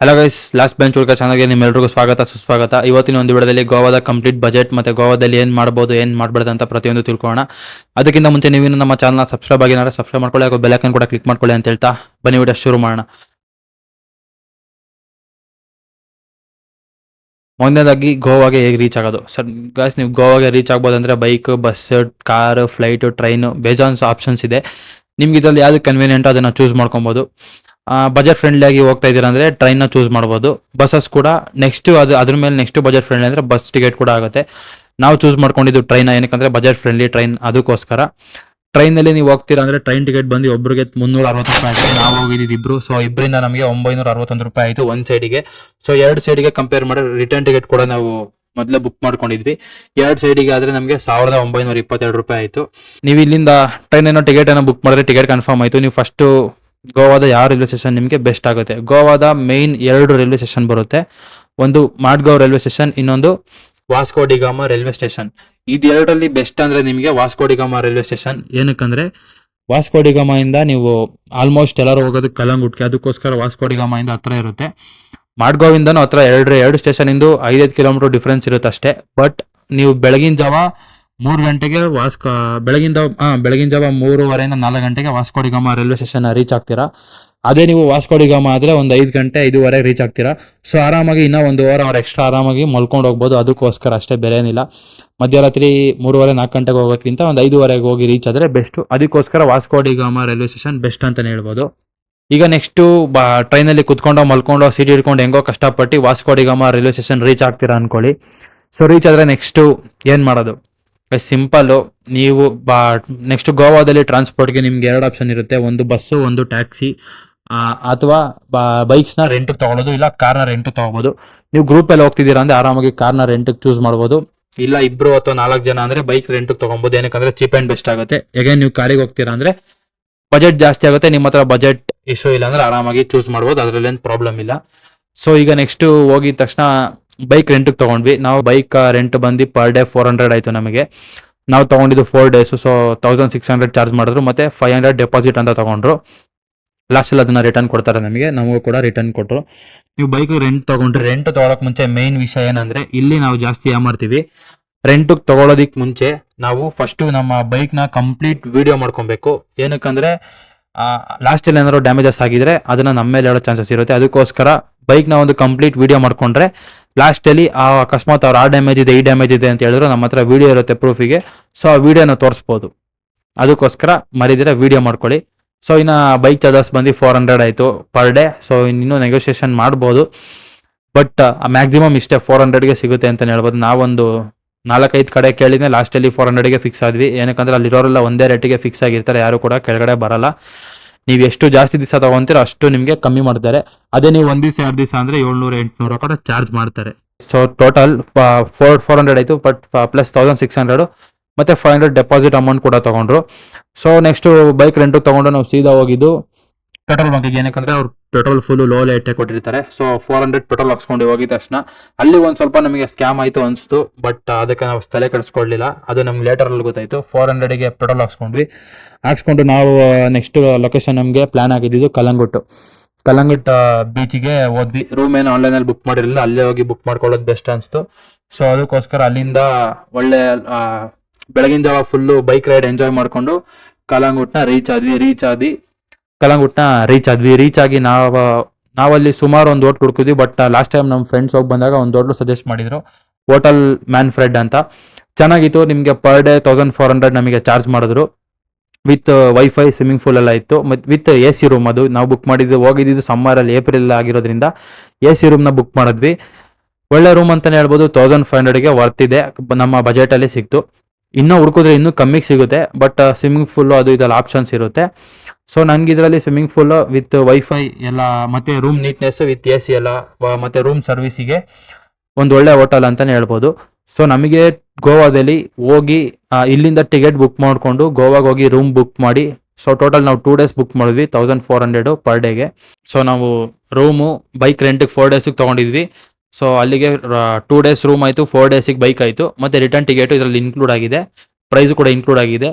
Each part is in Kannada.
ಹಲೋ ಗೈಸ್, ಲಾಸ್ಟ್ ಬೆಂಚ್ ಉಳ್ಕ ಚಾನಲ್ಗೆ ನಿಮ್ಮೆಲ್ಲರಿಗೂ ಸ್ವಾಗತ ಸುಸ್ವಾಗತ. ಇವತ್ತಿನ ಒಂದು ವಿಡಿಯೋದಲ್ಲಿ ಗೋವಾದ ಕಂಪ್ಲೀಟ್ ಬಜೆಟ್ ಮತ್ತು ಗೋವಾದಲ್ಲಿ ಏನು ಮಾಡ್ಬೋದು ಏನು ಮಾಡಬಾರ್ದು ಅಂತ ಪ್ರತಿಯೊಂದು ತಿಳ್ಕೊಳ್ಳೋಣ. ಅದಕ್ಕಿಂತ ಮುಂಚೆ ನೀವು ನಮ್ಮ ಚಾನಲ್ನ ಸಬ್ಸ್ಕ್ರೈಬ್ ಆಗಿನಾರ ಸಬ್ಸ್ಕ್ರೈಬ್ ಮಾಡ್ಕೊಳ್ಳಿ, ಹಾಗೂ ಬೆಲ್ ಐಕಾನ್ ಕೂಡ ಕ್ಲಿಕ್ ಮಾಡ್ಕೊಳ್ಳಿ ಅಂತ ಹೇಳ್ತಾ ಬನ್ನಿ ವಿಡಿಯೋ ಶುರು ಮಾಡೋಣ. ಮೊದಲನೇದಾಗಿ ಗೋವಾಗೆ ಹೇಗೆ ರೀಚ್ ಆಗೋದು. ಸರ್ ಗಾಯ್ಸ್, ನೀವು ಗೋವಾಗೆ ರೀಚ್ ಆಗ್ಬೋದಂದರೆ bike, bus, car, flight, train, ಬೇಜಾನ್ಸ್ ಆಪ್ಷನ್ಸ್ ಇದೆ. ನಿಮ್ಗೆ ಇದರಲ್ಲಿ ಯಾವುದು ಕನ್ವೀನಿಯೆಂಟ್ ಅದನ್ನು ಚೂಸ್ ಮಾಡ್ಕೊಬೋದು. ಬಜೆಟ್ ಫ್ರೆಂಡ್ಲಿ ಆಗಿ ಹೋಗ್ತಾ ಇದ್ದೀರಾ ಅಂದರೆ ಟ್ರೈನ್ನ ಚೂಸ್ ಮಾಡ್ಬೋದು. ಬಸ್ಸಸ್ ಕೂಡ ಅದ್ರ ಮೇಲೆ ನೆಕ್ಸ್ಟ್ ಬಜೆಟ್ ಫ್ರೆಂಡ್ಲಿ ಅಂದರೆ ಬಸ್ ಟಿಕೆಟ್ ಕೂಡ ಆಗುತ್ತೆ. ನಾವು ಚೂಸ್ ಮಾಡ್ಕೊಂಡಿದ್ದು ಟ್ರೈನ್, ಏನಕ್ಕಂದರೆ ಬಜೆಟ್ ಫ್ರೆಂಡ್ಲಿ ಟ್ರೈನ್, ಅದಕ್ಕೋಸ್ಕರ. ಟ್ರೈನಲ್ಲಿ ನೀವು ಹೋಗ್ತೀರಾ ಅಂದರೆ ಟ್ರೈನ್ ಟಿಕೆಟ್ ಬಂದು ಒಬ್ಬರಿಗೆ 360 ರೂಪಾಯಿ ಆಗುತ್ತೆ. ನಾವು ಹೋಗಿದ್ದು ಇಬ್ರು, ಸೊ ಇಬ್ಬರಿಂದ ನಮಗೆ 961 ರೂಪಾಯಿ ಆಯಿತು ಒಂದು ಸೈಡಿಗೆ. ಸೊ ಎರಡು ಸೈಡಿಗೆ ಕಂಪೇರ್ ಮಾಡಿ ರಿಟರ್ನ್ ಟಿಕೆಟ್ ಕೂಡ ನಾವು ಮೊದಲೇ ಬುಕ್ ಮಾಡ್ಕೊಂಡಿದ್ವಿ. ಎರಡು ಸೈಡಿಗೆ ಆದರೆ ನಮಗೆ 1922 ರೂಪಾಯಿ ಆಯಿತು. ನೀವು ಇಲ್ಲಿಂದ ಟ್ರೈನ್ ಟಿಕೆಟ್ ಬುಕ್ ಮಾಡಿದ್ರೆ ಟಿಕೆಟ್ ಕನ್ಫರ್ಮ್ ಆಯಿತು. ನೀವು ಫಸ್ಟು ಗೋವಾದ ಯಾವ ರೈಲ್ವೆ ಸ್ಟೇಷನ್ ನಿಮಗೆ ಬೆಸ್ಟ್ ಆಗುತ್ತೆ. ಗೋವಾದ ಮೇನ್ 2 ರೈಲ್ವೆ ಸ್ಟೇಷನ್ ಬರುತ್ತೆ. ಒಂದು ಮಾಡ್ಗಾವ್ ರೈಲ್ವೆ ಸ್ಟೇಷನ್, ಇನ್ನೊಂದು ವಾಸ್ಕೋ ಡಿ ಗಾಮಾ ರೈಲ್ವೆ ಸ್ಟೇಷನ್. ಇದೆರಡರಲ್ಲಿ ಬೆಸ್ಟ್ ಅಂದ್ರೆ ನಿಮಗೆ ವಾಸ್ಕೋ ಡಿ ಗಾಮಾ ರೈಲ್ವೆ ಸ್ಟೇಷನ್. ಏನಕ್ಕಂದ್ರೆ ವಾಸ್ಕೋ ಡಿ ಗಾಮಾ ಇಂದ ನೀವು ಆಲ್ಮೋಸ್ಟ್ ಎಲ್ಲರೂ ಹೋಗೋದು ಕಲಂಗುಟ್ಗೆ, ಅದಕ್ಕೋಸ್ಕರ ವಾಸ್ಕೋ ಡಿ ಗಾಮಾ ಇಂದ ಹತ್ರ ಇರುತ್ತೆ. ಮಾಡ್ಗಾವ್ ಇಂದನೂ ಹತ್ರ, ಎರಡು ಸ್ಟೇಷನ್ ಇಂದು 5 ಕಿಲೋಮೀಟರ್ ಡಿಫ್ರೆನ್ಸ್ ಇರುತ್ತೆ ಅಷ್ಟೇ. ಬಟ್ ನೀವು ಬೆಳಗಿನ ಜಾವ 3 ಗಂಟೆಗೆ ಬೆಳಗಿನ ಜಾವ 3:15 4 ಗಂಟೆಗೆ Vasco da Gama railway station reach ಆಗ್ತೀರಾ. ಅದೇ ನೀವು ವಾಸ್ಕೋ ಡಿ ಗಾಮಾ ಆದರೆ ಒಂದು 5 ಗಂಟೆ 5:15 ರೀಚ್ ಆಗ್ತೀರಾ. ಸೊ ಆರಾಮಾಗಿ ಇನ್ನೂ 1 ಅವರ್ ಎಕ್ಸ್ಟ್ರಾ ಆರಾಮಾಗಿ ಮಲ್ಕೊಂಡು ಹೋಗ್ಬೋದು. ಅದಕ್ಕೋಸ್ಕರ ಅಷ್ಟೇ, ಬೇರೆ ಏನಿಲ್ಲ. ಮಧ್ಯರಾತ್ರಿ 3:30 4 ಗಂಟೆಗೆ ಹೋಗೋದ್ಕಿಂತ ಒಂದು 5:15 ಹೋಗಿ ರೀಚ್ ಆದರೆ ಬೆಸ್ಟು. ಅದಕ್ಕೋಸ್ಕರ Vasco da Gama railway station best ಅಂತಲೇ ಹೇಳ್ಬೋದು. ಈಗ ನೆಕ್ಸ್ಟು ಟ್ರೈನಲ್ಲಿ ಕುತ್ಕೊಂಡೋ ಮಲ್ಕೊಂಡೋ ಸೀಟ್ ಹಿಡ್ಕೊಂಡು ಹೆಂಗೋ ಕಷ್ಟಪಟ್ಟು Vasco da Gama railway station reach ಆಗ್ತೀರಾ ಅನ್ಕೊಳ್ಳಿ. ಸೊ ರೀಚ್ ಆದರೆ ನೆಕ್ಸ್ಟು ಏನು ಮಾಡೋದು? ಸಿಂಪಲ್ಲು. ನೀವು ನೆಕ್ಸ್ಟ್ ಗೋವಾದಲ್ಲಿ ಟ್ರಾನ್ಸ್ಪೋರ್ಟ್ಗೆ ನಿಮ್ಗೆ 2 ಆಪ್ಷನ್ ಇರುತ್ತೆ. ಒಂದು ಬಸ್ಸು, ಒಂದು ಟ್ಯಾಕ್ಸಿ, ಅಥವಾ ಬೈಕ್ಸ್ನ ರೆಂಟಿಗೆ ತೊಗೊಳ್ಳೋದು, ಇಲ್ಲ ಕಾರ್ನ ರೆಂಟಿಗೆ ತೊಗೋಬೋದು. ನೀವು ಗ್ರೂಪಲ್ಲಿ ಹೋಗ್ತಿದ್ದೀರಾ ಅಂದರೆ ಆರಾಮಾಗಿ ಕಾರ್ನ ರೆಂಟಿಗೆ ಚೂಸ್ ಮಾಡ್ಬೋದು. ಇಲ್ಲ 2 ಅಥವಾ 4 ಜನ ಅಂದರೆ ಬೈಕ್ ರೆಂಟಿಗೆ ತೊಗೊಬೋದು. ಏನಕ್ಕಂದರೆ ಚೀಪ್ ಆ್ಯಂಡ್ ಬೆಸ್ಟ್ ಆಗುತ್ತೆ. ಹೇಗೆ ನೀವು ಕಾರಿಗೆ ಹೋಗ್ತೀರಾ ಅಂದರೆ ಬಜೆಟ್ ಜಾಸ್ತಿ ಆಗುತ್ತೆ. ನಿಮ್ಮ ಹತ್ರ ಬಜೆಟ್ ಇಶ್ಯೂ ಇಲ್ಲ ಅಂದರೆ ಆರಾಮಾಗಿ ಚೂಸ್ ಮಾಡ್ಬೋದು, ಅದರಲ್ಲೇನು ಪ್ರಾಬ್ಲಮ್ ಇಲ್ಲ. ಸೊ ಈಗ ನೆಕ್ಸ್ಟು ಹೋಗಿದ ತಕ್ಷಣ ಬೈಕ್ ರೆಂಟಿಗೆ ತೊಗೊಂಡ್ವಿ. ನಾವು ಬೈಕ್ ರೆಂಟ್ ಬಂದು ಪರ್ ಡೇ 400 ಆಯಿತು ನಮಗೆ. ನಾವು ತೊಗೊಂಡಿದ್ದು 4 ಡೇಸು. ಸೊ 1600 ಚಾರ್ಜ್ ಮಾಡಿದ್ರು, ಮತ್ತು 500 ಡೆಪಾಸಿಟ್ ಅಂತ ತೊಗೊಂಡ್ರು. ಲಾಸ್ಟಲ್ಲಿ ಅದನ್ನು ರಿಟರ್ನ್ ಕೊಡ್ತಾರೆ ನಮಗೆ, ನಮಗೂ ಕೂಡ ರಿಟರ್ನ್ ಕೊಟ್ಟರು. ನೀವು ಬೈಕ್ ರೆಂಟ್ ತೊಗೊಂಡ್ರೆ, ರೆಂಟ್ ತೊಗೊಳಕ್ಕೆ ಮುಂಚೆ ಮೇನ್ ವಿಷಯ ಏನಂದರೆ, ಇಲ್ಲಿ ನಾವು ಜಾಸ್ತಿ ಮಾಡ್ತೀವಿ. ರೆಂಟಿಗೆ ತೊಗೊಳೋದಕ್ಕೆ ಮುಂಚೆ ನಾವು ಫಸ್ಟು ನಮ್ಮ ಬೈಕ್ನ ಕಂಪ್ಲೀಟ್ ವಿಡಿಯೋ ಮಾಡ್ಕೊಬೇಕು. ಏನಕ್ಕಂದರೆ ಲಾಸ್ಟಲ್ಲಿ ಏನಾದ್ರು ಡ್ಯಾಮೇಜಸ್ ಆಗಿದ್ರೆ ಅದನ್ನು ನಮ್ಮ ಮೇಲೆ ಹೇಳೋ ಚಾನ್ಸಸ್ ಇರುತ್ತೆ. ಅದಕ್ಕೋಸ್ಕರ ಬೈಕ್ನ ಒಂದು ಕಂಪ್ಲೀಟ್ ವಿಡಿಯೋ ಮಾಡ್ಕೊಂಡ್ರೆ ಲಾಸ್ಟಲ್ಲಿ ಅಕಸ್ಮಾತ್ ಅವ್ರು ಡ್ಯಾಮೇಜ್ ಇದೆ, ಈ ಡ್ಯಾಮೇಜ್ ಇದೆ ಅಂತ ಹೇಳಿದ್ರು ನಮ್ಮ ಹತ್ರ ವಿಡಿಯೋ ಇರುತ್ತೆ ಪ್ರೂಫಿಗೆ. ಸೊ ಆ ವಿಡಿಯೋನ ತೋರಿಸ್ಬೋದು. ಅದಕ್ಕೋಸ್ಕರ ಮರಿದಿರ ವಿಡಿಯೋ ಮಾಡ್ಕೊಳ್ಳಿ. ಸೊ ಇನ್ನು ಬೈಕ್ ಚಾರ್ಜಸ್ ಬಂದು 400 ಆಯಿತು ಪರ್ ಡೇ. ಸೊ ಇನ್ನೂ ನೆಗೋಷಿಯೇಷನ್ ಮಾಡ್ಬೋದು, ಬಟ್ ಮ್ಯಾಕ್ಸಿಮಮ್ ಇಷ್ಟೇ 400ಗೆ ಸಿಗುತ್ತೆ ಅಂತಲೇ ಹೇಳ್ಬೋದು. ನಾವೊಂದು 4-5 ಕಡೆ ಕೇಳಿದ್ರೆ ಲಾಸ್ಟಲ್ಲಿ 400ಗೆ ಫಿಕ್ಸ್ ಆದ್ವಿ. ಏನಕ್ಕಂದ್ರೆ ಅಲ್ಲಿರೋರೆಲ್ಲ ಒಂದೇ ರೇಟಿಗೆ ಫಿಕ್ಸ್ ಆಗಿರ್ತಾರೆ, ಯಾರು ಕೂಡ ಕೆಳಗಡೆ ಬರಲ್ಲ. ನೀವು ಎಷ್ಟು ಜಾಸ್ತಿ ದಿವಸ ತೊಗೊತೀರೋ ಅಷ್ಟು ನಿಮಗೆ ಕಮ್ಮಿ ಮಾಡ್ತಾರೆ. ಅದೇ ನೀವು 1 ದಿವಸ 2 ದಿವಸ ಅಂದರೆ 700-800 ಕೂಡ ಚಾರ್ಜ್ ಮಾಡ್ತಾರೆ. ಸೊ ಟೋಟಲ್ 400 ಆಯಿತು, ಬಟ್ ಪ್ಲಸ್ 1600 ಮತ್ತು 500 ಡೆಪಾಸಿಟ್ ಅಮೌಂಟ್ ಕೂಡ ತೊಗೊಂಡ್ರು. ಸೊ ನೆಕ್ಸ್ಟು ಬೈಕ್ ರೆಂಟಿಗೆ ತೊಗೊಂಡು ನಾವು ಸೀದಾ ಹೋಗಿದ್ದು ಪೆಟ್ರೋಲ್ ಬಂಕಿಗೆ. ಏನಕ್ಕಂದರೆ ಅವ್ರು ಪೆಟ್ರೋಲ್ ಫುಲ್ಲು ಲೋ ರೇಟೇ ಕೊಟ್ಟಿರ್ತಾರೆ. ಸೊ 400 ಪೆಟ್ರೋಲ್ ಹಾಕ್ಸ್ಕೊಂಡು ಹೋಗಿದ ತಕ್ಷಣ ಅಲ್ಲಿ ಒಂದು ಸ್ವಲ್ಪ ನಮಗೆ ಸ್ಕ್ಯಾಮ್ ಆಯಿತು ಅನಿಸ್ತು, ಬಟ್ ಅದಕ್ಕೆ ನಾವು ತಲೆ ಕೆಡಿಸ್ಕೊಳ್ಳಲಿಲ್ಲ. ಅದು ನಮ್ಗೆ ಲೇಟರಲ್ಲಿ ಗೊತ್ತಾಯಿತು. 400ಗೆ ಪೆಟ್ರೋಲ್ ಹಾಕ್ಸ್ಕೊಂಡು ನಾವು ನೆಕ್ಸ್ಟ್ ಲೊಕೇಶನ್ ನಮಗೆ ಪ್ಲ್ಯಾನ್ ಆಗಿದ್ದು ಕಲಂಗುಟ್ ಬೀಚಿಗೆ ಹೋದ್ವಿ. ರೂಮ್ ಏನು ಆನ್ಲೈನಲ್ಲಿ ಬುಕ್ ಮಾಡಿರಲಿಲ್ಲ, ಅಲ್ಲೇ ಹೋಗಿ ಬುಕ್ ಮಾಡ್ಕೊಳ್ಳೋದು ಬೆಸ್ಟ್ ಅನಿಸ್ತು. ಸೊ ಅದಕ್ಕೋಸ್ಕರ ಅಲ್ಲಿಂದ ಒಳ್ಳೆ ಬೆಳಗಿನ ಜಾವ ಫುಲ್ಲು ಬೈಕ್ ರೈಡ್ ಎಂಜಾಯ್ ಮಾಡಿಕೊಂಡು ಕಲಂಗುಟ್ನ ರೀಚ್ ಆಗಿ ನಾವಲ್ಲಿ ಸುಮಾರು ಒಂದು ಹೋಟ್ಲ್ ಹುಡುಕಿದ್ವಿ. ಬಟ್ ಲಾಸ್ಟ್ ಟೈಮ್ ನಮ್ಮ ಫ್ರೆಂಡ್ಸ್ ಹೋಗಿ ಬಂದಾಗ ಒಂದು ಹೋಟ್ಲು ಸಜೆಸ್ಟ್ ಮಾಡಿದ್ರು, ಹೋಟೆಲ್ ಮ್ಯಾನ್ಫ್ರೆಡ್ ಅಂತ. ಚೆನ್ನಾಗಿತ್ತು. ನಿಮಗೆ ಪರ್ ಡೇ 1400 ನಮಗೆ ಚಾರ್ಜ್ ಮಾಡಿದ್ರು, ವಿತ್ ವೈಫೈ, ಸ್ವಿಮ್ಮಿಂಗ್ ಪೂಲ್ ಎಲ್ಲ ಇತ್ತು, ಮತ್ತು ವಿತ್ AC ರೂಮ್. ಅದು ನಾವು ಬುಕ್ ಹೋಗಿದ್ದು ಸಮ್ಮರಲ್ಲಿ, ಏಪ್ರಿಲ್ ಆಗಿರೋದ್ರಿಂದ AC ರೂಮ್ನ ಬುಕ್ ಮಾಡಿದ್ವಿ. ಒಳ್ಳೆ ರೂಮ್ ಅಂತಲೇ ಹೇಳ್ಬೋದು. 1500ಗೆ ವರ್ತ್ ಇದೆ, ನಮ್ಮ ಬಜೆಟಲ್ಲಿ ಸಿಕ್ತು. ಇನ್ನೂ ಹುಡುಕಿದ್ರೆ ಇನ್ನೂ ಕಮ್ಮಿಗೆ ಸಿಗುತ್ತೆ, ಬಟ್ ಸ್ವಿಮ್ಮಿಂಗ್ ಪೂಲು ಅದು ಇದೆಲ್ಲ ಆಪ್ಷನ್ಸ್ ಇರುತ್ತೆ. ಸೊ ನನಗೆ ಇದರಲ್ಲಿ ಸ್ವಿಮ್ಮಿಂಗ್ ಪೂಲು ವಿತ್ ವೈಫೈ ಎಲ್ಲ, ಮತ್ತು ರೂಮ್ ನೀಟ್ನೆಸ್ ವಿತ್ AC ಎಲ್ಲ, ಮತ್ತು ರೂಮ್ ಸರ್ವಿಸಿಗೆ ಒಂದು ಒಳ್ಳೆ ಹೋಟೆಲ್ ಅಂತಲೇ ಹೇಳ್ಬೋದು. ಸೊ ನಮಗೆ ಗೋವಾದಲ್ಲಿ ಹೋಗಿ ಇಲ್ಲಿಂದ ಟಿಕೆಟ್ ಬುಕ್ ಮಾಡಿಕೊಂಡು ಗೋವಾಗೆ ಹೋಗಿ ರೂಮ್ ಬುಕ್ ಮಾಡಿ, ಸೊ ಟೋಟಲ್ ನಾವು 2 ಡೇಸ್ ಬುಕ್ ಮಾಡಿದ್ವಿ, 1400 ಪರ್ ಡೇಗೆ. ಸೊ ನಾವು ರೂಮು ಬೈಕ್ ರೆಂಟಿಗೆ 4 ಡೇಸಿಗೆ ತೊಗೊಂಡಿದ್ವಿ. ಸೊ ಅಲ್ಲಿಗೆ 2 ಡೇಸ್ ರೂಮ್ ಆಯಿತು, 4 ಡೇಸಿಗೆ ಬೈಕ್ ಆಯಿತು, ಮತ್ತು ರಿಟರ್ನ್ ಟಿಕೆಟು ಇದರಲ್ಲಿ ಇನ್ಕ್ಲೂಡ್ ಆಗಿದೆ, ಪ್ರೈಸು ಕೂಡ ಇನ್ಕ್ಲೂಡ್ ಆಗಿದೆ.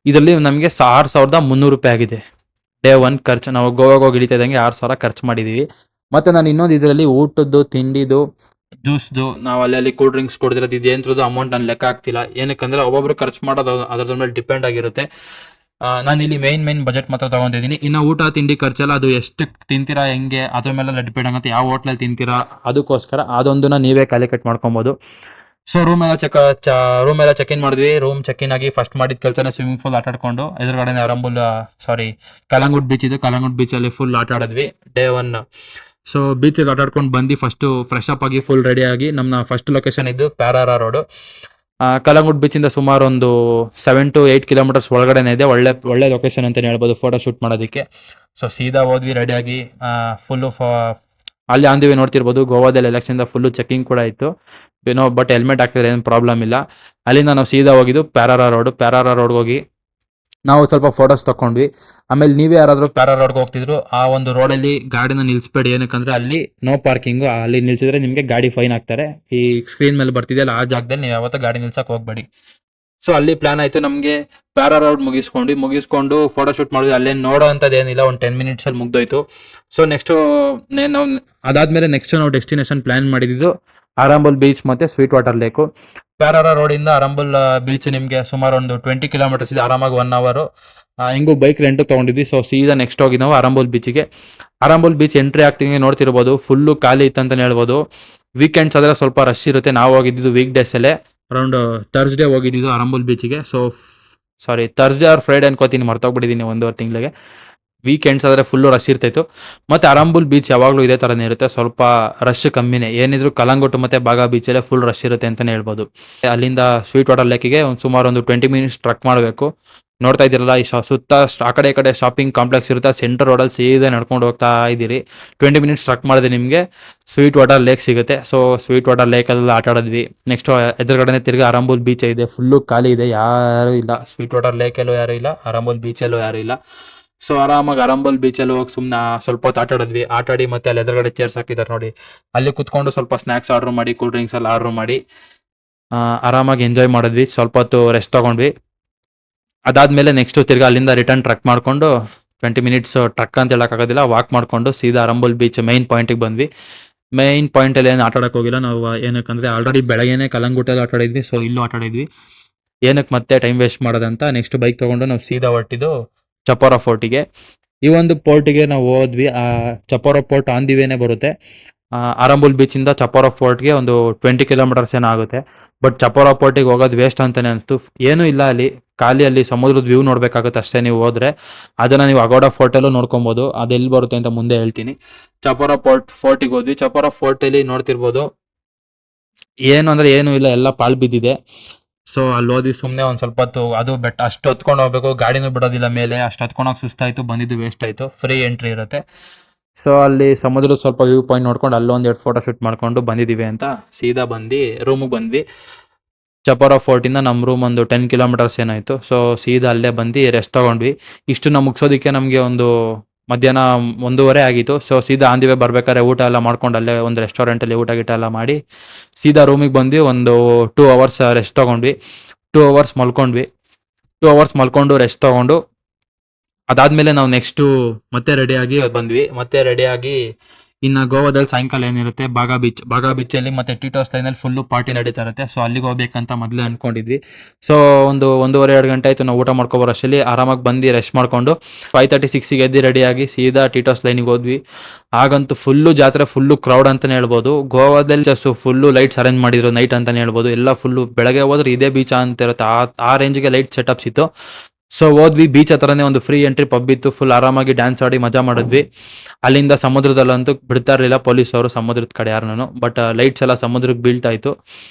ಇದರಲ್ಲಿ ನಮಗೆ 6300 ರೂಪಾಯಿ ಆಗಿದೆ ಡೇ 1 ಖರ್ಚು. ನಾವು ಗೋವಾಗೆ ಹೋಗಿ ಇಳಿತಾ ಇದ್ದಂಗೆ 6000 ಖರ್ಚು ಮಾಡಿದ್ದೀವಿ. ಮತ್ತು ನಾನು ಇನ್ನೊಂದು ಇದರಲ್ಲಿ ಊಟದ್ದು, ತಿಂಡಿದು, ಜ್ಯೂಸ್ದು ನಾವು ಅಲ್ಲಿ ಕೂಲ್ ಡ್ರಿಂಕ್ಸ್ ಕೊಡ್ತಿರೋದು ಇದೇಂದ್ರದ್ದು ಅಮೌಂಟ್ ನಾನು ಲೆಕ್ಕ ಆಗ್ತಿಲ್ಲ. ಏನಕ್ಕಂದ್ರೆ ಒಬ್ಬೊಬ್ರು ಖರ್ಚು ಮಾಡೋದು ಅದ್ರ ಮೇಲೆ ಡಿಪೆಂಡ್ ಆಗಿರುತ್ತೆ. ನಾನು ಇಲ್ಲಿ ಮೇನ್ ಬಜೆಟ್ ಮಾತ್ರ ತಗೊಂಡಿದ್ದೀನಿ. ಇನ್ನು ಊಟ ತಿಂಡಿ ಖರ್ಚೆಲ್ಲ ಅದು ಎಷ್ಟು ತಿಂತೀರಾ ಹೆಂಗೆ ಅದ್ರ ಮೇಲೆಲ್ಲ ಡಿಪೆಂಡ್ ಆಗುತ್ತೆ, ಯಾವ ಹೋಟ್ಲಲ್ಲಿ ತಿಂತೀರಾ ಅದಕ್ಕೋಸ್ಕರ ಅದೊಂದನ್ನ ನೀವೇ ಕ್ಯಾಲ್ಕುಲೇಟ್ ಮಾಡ್ಕೊಬೋದು. ಸೊ ರೂಮ್ ಎಲ್ಲ ಚೆಕ್ ಇನ್ ಮಾಡಿದ್ವಿ. ರೂಮ್ ಚೆಕ್ ಇನ್ ಆಗಿ ಫಸ್ಟ್ ಮಾಡಿದ ಕೆಲಸನೇ ಸ್ವಿಮ್ಮಿಂಗ್ ಪೂಲ್ ಆಟ ಆಡ್ಕೊಂಡು ಎದುರುಗಡೆ ಕಲಂಗುಡ್ ಬೀಚ್ ಇದು. ಕಲಂಗುಡ್ ಬೀಚಲ್ಲಿ ಫುಲ್ ಆಟ ಆಡಿದ್ವಿ ಡೇ 1. ಸೊ ಬೀಚಲ್ಲಿ ಆಟ ಆಡ್ಕೊಂಡು ಬಂದು ಫಸ್ಟು ಫ್ರೆಶ್ ಅಪ್ ಆಗಿ ಫುಲ್ ರೆಡಿ ಆಗಿ ನಮ್ಮ ಫಸ್ಟ್ ಲೊಕೇಶನ್ ಇದ್ದು ಪ್ಯಾರಾರ ರೋಡು. ಕಲಂಗುಡ್ ಬೀಚಿಂದ ಸುಮಾರು ಒಂದು 7 to 8 ಕಿಲೋಮೀಟರ್ಸ್ ಒಳಗಡೆನೇ ಇದೆ. ಒಳ್ಳೆ ಲೊಕೇಶನ್ ಅಂತಲೇ ಹೇಳ್ಬೋದು ಫೋಟೋ ಶೂಟ್ ಮಾಡೋದಕ್ಕೆ. ಸೊ ಸೀದಾ ಹೋದ್ವಿ ರೆಡಿಯಾಗಿ ಫುಲ್ಲು ಅಲ್ಲಿ ಆಂದಿವಿ. ನೋಡ್ತಿರ್ಬೋದು ಗೋವಾದಲ್ಲಿ ಎಲೆಕ್ಷನ್ದ ಫುಲ್ಲು ಚೆಕಿಂಗ್ ಕೂಡ ಇತ್ತು. ಬಟ್ ಹೆಲ್ಮೆಟ್ ಹಾಕಿದ್ರೆ ಏನು ಪ್ರಾಬ್ಲಮ್ ಇಲ್ಲ. ಅಲ್ಲಿಂದ ನಾವು ಸೀದಾ ಹೋಗಿದ್ದು ಪ್ಯಾರಾರ ರೋಡ್ಗೆ ಹೋಗಿ ನಾವು ಸ್ವಲ್ಪ ಫೋಟೋಸ್ ತಗೊಂಡ್ವಿ. ಆಮೇಲೆ ನೀವೇ ಯಾರಾದರೂ ಪ್ಯಾರಾ ರೋಡ್ಗೆ ಹೋಗ್ತಿದ್ರು ಆ ಒಂದು ರೋಡಲ್ಲಿ ಗಾಡಿನ ನಿಲ್ಲಿಸ್ಬೇಡಿ. ಏನಕ್ಕಂದ್ರೆ ಅಲ್ಲಿ ನೋ ಪಾರ್ಕಿಂಗು. ಅಲ್ಲಿ ನಿಲ್ಸಿದ್ರೆ ನಿಮಗೆ ಗಾಡಿ ಫೈನ್ ಹಾಕ್ತಾರೆ. ಈ ಸ್ಕ್ರೀನ್ ಮೇಲೆ ಬರ್ತಿದೆಯಲ್ಲ ಆ ಜಾಗದಲ್ಲಿ ನೀವು ಯಾವತ್ತೂ ಗಾಡಿ ನಿಲ್ಸಕ್ಕೆ ಹೋಗ್ಬೇಡಿ. ಸೊ ಅಲ್ಲಿ ಪ್ಲಾನ್ ಆಯಿತು ನಮಗೆ. ಪ್ಯಾರಾ ರೋಡ್ ಮುಗಿಸ್ಕೊಂಡು ಫೋಟೋ ಶೂಟ್ ಮಾಡಿದ್ವಿ. ಅಲ್ಲೇನು ನೋಡೋ ಅಂಥದ್ದು ಏನಿಲ್ಲ, ಒಂದು 10 ಮಿನಿಟ್ಸಲ್ಲಿ ಮುಗ್ದೋಯ್ತು. ಸೊ ನೆಕ್ಸ್ಟು ನಾವು ಅದಾದಮೇಲೆ ನಾವು ಡೆಸ್ಟಿನೇಷನ್ ಪ್ಲ್ಯಾನ್ ಮಾಡಿದ್ದು ಆರಂಬುಲ್ ಬೀಚ್ ಮತ್ತು ಸ್ವೀಟ್ ವಾಟರ್ ಲೇಕು. ಪ್ಯಾರಾರ ರೋಡಿಂದ ಆರಂಬುಲ್ ಬೀಚ್ ನಿಮಗೆ ಸುಮಾರು ಒಂದು 20 ಕಿಲೋಮೀಟರ್ಸ್ ಇದೆ, ಆರಾಮಾಗಿ 1 ಅವರ್. ಹೆಂಗೂ ಬೈಕ್ ರೆಂಟಿಗೆ ತೊಗೊಂಡಿದ್ವಿ. ಸೊ ಸೀದಾ ನೆಕ್ಸ್ಟ್ ಹೋಗಿ ನಾವು ಆರಂಬುಲ್ ಬೀಚಿಗೆ. ಆರಂಬುಲ್ ಬೀಚ್ ಎಂಟ್ರಿ ಆಗ್ತೀನಿ ನೋಡ್ತಿರ್ಬೋದು, ಫುಲ್ಲು ಖಾಲಿ ಇತ್ತಂತಲೇ ಹೇಳ್ಬೋದು. ವೀಕೆಂಡ್ಸ್ ಆದರೆ ಸ್ವಲ್ಪ ರಶ್ ಇರುತ್ತೆ. ನಾವು ಹೋಗಿದ್ದು ವೀಕ್ ಡೇಸಲ್ಲೇ, ಅರೌಂಡ್ ಥರ್ಸ್ಡೇ ಹೋಗಿದ್ದು ಆರಂಬುಲ್ ಬೀಚಿಗೆ. ಥರ್ಸ್ಡೇ ಆರ್ ಫ್ರೈಡೆ ಅನ್ಕೋತೀನಿ, ಮರ್ತೋಗ್ಬಿಟ್ಟಿದ್ದೀನಿ 1.5 ತಿಂಗಳಿಗೆ. ವೀಕೆಂಡ್ಸ್ ಆದರೆ ಫುಲ್ಲು ರಶ್ ಇರ್ತಾಯಿತ್ತು. ಮತ್ತು ಆರಂಬುಲ್ ಬೀಚ್ ಯಾವಾಗಲೂ ಇದೇ ಥರನೇ ಇರುತ್ತೆ, ಸ್ವಲ್ಪ ರಶ್ ಕಮ್ಮಿನೇ. ಏನಿದ್ರು ಕಲಂಗುಟ್ಟು ಮತ್ತು ಬಾಗಾ ಬೀಚಲ್ಲೇ ಫುಲ್ ರಶ್ ಇರುತ್ತೆ ಅಂತಲೇ ಹೇಳ್ಬೋದು. ಅಲ್ಲಿಂದ ಸ್ವೀಟ್ ವಾಟರ್ ಲೇಕಿಗೆ ಸುಮಾರು ಒಂದು 20 ಮಿನಿಟ್ಸ್ ಟ್ರಕ್ ಮಾಡಬೇಕು. ನೋಡ್ತಾ ಇದ್ದೀರಲ್ಲ, ಈ ಸುತ್ತ ಆ ಕಡೆ ಈ ಕಡೆ ಶಾಪಿಂಗ್ ಕಾಂಪ್ಲೆಕ್ಸ್ ಇರುತ್ತೆ. ಸೆಂಟರ್ ರೋಡಲ್ಲಿ ಸೀದಾ ನಡ್ಕೊಂಡು ಹೋಗ್ತಾ ಇದ್ದೀರಿ. 20 ಮಿನಿಟ್ಸ್ ಟ್ರಕ್ ಮಾಡಿದ್ರೆ ನಿಮಗೆ ಸ್ವೀಟ್ ವಾಟರ್ ಲೇಕ್ ಸಿಗುತ್ತೆ. ಸೊ ಸ್ವೀಟ್ ವಾಟರ್ ಲೇಕಲ್ಲೆಲ್ಲ ಆಟ ಆಡಿದ್ವಿ. ನೆಕ್ಸ್ಟು ಎದುರುಗಡೆ ತಿರ್ಗಿ ಆರಂಬುಲ್ ಬೀಚ್ ಇದೆ, ಫುಲ್ಲು ಖಾಲಿ ಇದೆ, ಯಾರೂ ಇಲ್ಲ. ಸ್ವೀಟ್ ವಾಟರ್ ಲೇಕಲ್ಲೂ ಯಾರೂ ಇಲ್ಲ, ಆರಂಬುಲ್ ಬೀಚಲ್ಲೂ ಯಾರೂ ಇಲ್ಲ. ಸೊ ಆರಾಮಾಗಿ ಆರಂಬುಲ್ ಬೀಚಲ್ಲಿ ಹೋಗಿ ಸುಮ್ಮನೆ ಸ್ವಲ್ಪ ಹೊತ್ತು ಆಟಾಡಿ ಮತ್ತೆ ಅಲ್ಲಿ ಎದುರುಗಡೆ ಚೇರ್ಸ್ ಹಾಕಿದ್ದಾರೆ ನೋಡಿ, ಅಲ್ಲಿ ಕುತ್ಕೊಂಡು ಸ್ವಲ್ಪ ಸ್ನ್ಯಾಕ್ಸ್ ಆರ್ಡ್ರ್ ಮಾಡಿ, ಕೂಲ್ ಡ್ರಿಂಕ್ಸ್ ಎಲ್ಲ ಆರ್ಡ್ರ್ ಮಾಡಿ ಆರಾಮಾಗಿ ಎಂಜಾಯ್ ಮಾಡಿದ್ವಿ. ಸ್ವಲ್ಪ ಹೊತ್ತು ರೆಸ್ಟ್ ತೊಗೊಂಡ್ವಿ. ಅದಾದಮೇಲೆ ನೆಕ್ಸ್ಟು ತಿರ್ಗಿ ಅಲ್ಲಿಂದ ರಿಟರ್ನ್ ಟ್ರಕ್ ಮಾಡಿಕೊಂಡು 20 ಮಿನಿಟ್ಸ್ ಟ್ರಕ್ ಅಂತ ಹೇಳೋಕ್ಕಾಗೋದಿಲ್ಲ, ವಾಕ್ ಮಾಡಿಕೊಂಡು ಸೀದಾ ಆರಂಬುಲ್ ಬೀಚ್ ಮೈನ್ ಪಾಯಿಂಟಿಗೆ ಬಂದ್ವಿ. ಮೈನ್ ಪಾಯಿಂಟಲ್ಲಿ ಏನು ಆಟ ಆಡೋಕೆ ಹೋಗಿಲ್ಲ ನಾವು. ಏನಕ್ಕಂದರೆ ಆಲ್ರೆಡಿ ಬೆಳಗ್ಗೆನೇ ಕಲಂಗುಟ್ಟಲ್ಲಿ ಆಟ ಆಡಿದ್ವಿ. ಸೊ ಇಲ್ಲೂ ಆಟ ಆಡಿದ್ವಿ. ಏನಕ್ಕೆ ಮತ್ತೆ ಟೈಮ್ ವೇಸ್ಟ್ ಮಾಡೋದಂತ ನೆಕ್ಸ್ಟ್ ಬೈಕ್ ತೊಗೊಂಡು ನಾವು ಸೀದಾ ಹೊರಟಿದ್ದು ಚಪೋರಾ ಫೋರ್ಟಿಗೆ. ಈ ಒಂದು ಪೋರ್ಟಿಗೆ ನಾವು ಹೋದ್ವಿ. ಚಪೋರಾ ಪೋರ್ಟ್ ಆನ್ ದಿ ವೇನೇ ಬರುತ್ತೆ. ಆರಂಬುಲ್ ಬೀಚಿಂದ ಚಪೋರಾ ಫೋರ್ಟ್ಗೆ ಒಂದು 20 ಕಿಲೋಮೀಟರ್ಸ್ ಏನೋ ಆಗುತ್ತೆ. ಬಟ್ ಚಪೋರಾ ಪೋರ್ಟಿಗೆ ಹೋಗೋದು ವೇಸ್ಟ್ ಅಂತಲೇ ಅನಿಸ್ತು. ಏನೂ ಇಲ್ಲ ಅಲ್ಲಿ, ಖಾಲಿ ಅಲ್ಲಿ ಸಮುದ್ರದ ವ್ಯೂ ನೋಡಬೇಕಾಗುತ್ತೆ ಅಷ್ಟೇ ನೀವು ಹೋದರೆ. ಅದನ್ನು ನೀವು ಅಗೋಡಾ ಫೋರ್ಟಲ್ಲೂ ನೋಡ್ಕೊಬೋದು. ಅದೆಲ್ಲಿ ಬರುತ್ತೆ ಅಂತ ಮುಂದೆ ಹೇಳ್ತೀನಿ. ಚಪೋರಾ ಫೋರ್ಟಿಗೆ ಹೋದ್ವಿ. ಚಪೋರಾ ಫೋರ್ಟಲ್ಲಿ ನೋಡ್ತಿರ್ಬೋದು ಏನು ಅಂದರೆ ಏನೂ ಇಲ್ಲ, ಎಲ್ಲ ಪಾಳು ಬಿದ್ದಿದೆ. ಸೊ ಅಲ್ಲಿ ಓದಿ ಸುಮ್ಮನೆ ಒಂದು ಸ್ವಲ್ಪ ಹೊತ್ತು, ಅದು ಬೆಟ್ಟ ಅಷ್ಟು ಹೊತ್ಕೊಂಡು ಹೋಗ್ಬೇಕು, ಗಾಡಿನೂ ಬಿಡೋದಿಲ್ಲ ಮೇಲೆ. ಅಷ್ಟು ಹೊತ್ಕೊಂಡೋಗಿ ಸುಸ್ತಾಯಿತು, ಬಂದಿದ್ದು ವೇಸ್ಟ್ ಆಯಿತು. ಫ್ರೀ ಎಂಟ್ರಿ ಇರುತ್ತೆ. ಸೊ ಅಲ್ಲಿ ಸಮುದ್ರದ ಸ್ವಲ್ಪ ವ್ಯೂ ಪಾಯಿಂಟ್ ನೋಡ್ಕೊಂಡು ಅಲ್ಲೊಂದೆರಡು ಫೋಟೋ ಶೂಟ್ ಮಾಡ್ಕೊಂಡು ಬಂದಿದ್ದೀವಿ ಅಂತ ಸೀದಾ ಬಂದು ರೂಮಿಗೆ ಬಂದ್ವಿ. ಚಪೋರಾ ಫೋರ್ಟಿಂದ ನಮ್ಮ ರೂಮ್ ಒಂದು 10 ಕಿಲೋಮೀಟರ್ಸ್ ಏನಾಯಿತು. ಸೊ ಸೀದಾ ಅಲ್ಲೇ ಬಂದು ರೆಸ್ಟ್ ತೊಗೊಂಡ್ವಿ. ಇಷ್ಟು ನಾವು ಮುಗಿಸೋದಕ್ಕೆ ನಮಗೆ ಒಂದು ಮಧ್ಯಾಹ್ನ 1:30 ಆಗಿತ್ತು. ಸೊ ಸೀದಾ ಆನ್ ದಿ ವೇ ಬರ್ಬೇಕಾದ್ರೆ ಊಟ ಎಲ್ಲ ಮಾಡ್ಕೊಂಡು ಅಲ್ಲೇ ಒಂದು ರೆಸ್ಟೋರೆಂಟಲ್ಲಿ ಊಟ ಗೀಟ ಎಲ್ಲ ಮಾಡಿ ಸೀದಾ ರೂಮಿಗೆ ಬಂದ್ವಿ. ಒಂದು 2 ಅವರ್ಸ್ ರೆಸ್ಟ್ ತೊಗೊಂಡ್ವಿ. 2 ಅವರ್ಸ್ ಮಲ್ಕೊಂಡ್ವಿ. 2 ಅವರ್ಸ್ ಮಲ್ಕೊಂಡು ರೆಸ್ಟ್ ತೊಗೊಂಡು ಅದಾದಮೇಲೆ ನಾವು ನೆಕ್ಸ್ಟು ಮತ್ತೆ ರೆಡಿಯಾಗಿ ಬಂದ್ವಿ. ಮತ್ತೆ ರೆಡಿಯಾಗಿ ಇನ್ನು ಗೋವಾದಲ್ಲಿ ಸಾಯಂಕಾಲ ಏನಿರುತ್ತೆ ಬಾಗಾ ಬೀಚಲ್ಲಿ ಮತ್ತು ಟಿಟೋಸ್ ಲೈನಲ್ಲಿ ಫುಲ್ಲು ಪಾರ್ಟಿ ನಡೀತಾ ಇರುತ್ತೆ. ಸೊ ಅಲ್ಲಿಗೆ ಹೋಗ್ಬೇಕಂತ ಮೊದಲೇ ಅಂದ್ಕೊಂಡಿದ್ವಿ. ಸೊ ಒಂದು 1:30-2 ಗಂಟೆ ಆಯಿತು ನಾವು ಊಟ ಮಾಡ್ಕೊಬರೋ ಅಷ್ಟರಲ್ಲಿ. ಆರಾಮಾಗಿ ಬಂದು ರೆಸ್ಟ್ ಮಾಡಿಕೊಂಡು 5:36ಗೆ ಎದ್ದು ರೆಡಿಯಾಗಿ ಸೀದಾ ಟಿಟೋಸ್ ಲೈನಿಗೆ ಹೋದ್ವಿ. ಆಗಂತೂ ಫುಲ್ಲು ಜಾತ್ರೆ, ಫುಲ್ಲು ಕ್ರೌಡ್ ಅಂತಲೇ ಹೇಳ್ಬೋದು. ಗೋವಾದಲ್ಲಿ ಜಸ್ಟ್ ಫುಲ್ಲು ಲೈಟ್ಸ್ ಅರೇಂಜ್ ಮಾಡಿದ್ರು ನೈಟ್ ಅಂತಲೇ ಹೇಳ್ಬೋದು. ಎಲ್ಲ ಫುಲ್ಲು ಬೆಳಗ್ಗೆ ಹೋದ್ರೆ ಇದೇ ಬೀಚ್ ಅಂತ ಇರುತ್ತೆ, ಆ ರೇಂಜ್ಗೆ ಲೈಟ್ ಸೆಟಪ್ಸ್ ಇತ್ತು. ಸೊ ಹೋದ್ವಿ. ಬೀಚ್ ಹತ್ರನೇ ಒಂದು ಫ್ರೀ ಎಂಟ್ರಿ ಪಬ್ ಇತ್ತು. ಫುಲ್ ಆರಾಮಾಗಿ ಡ್ಯಾನ್ಸ್ ಆಡಿ ಮಜಾ ಮಾಡಿದ್ವಿ. ಅಲ್ಲಿಂದ ಸಮುದ್ರದಲ್ಲಂತೂ ಬಿಡ್ತಾ ಇರಲಿಲ್ಲ ಪೊಲೀಸವರು, ಸಮುದ್ರದ ಕಡೆ ಯಾರನ್ನೂ. ಬಟ್ ಲೈಟ್ಸ್ ಎಲ್ಲ ಸಮುದ್ರಕ್ಕೆ ಬೀಳ್ತಾ ಇತ್ತು.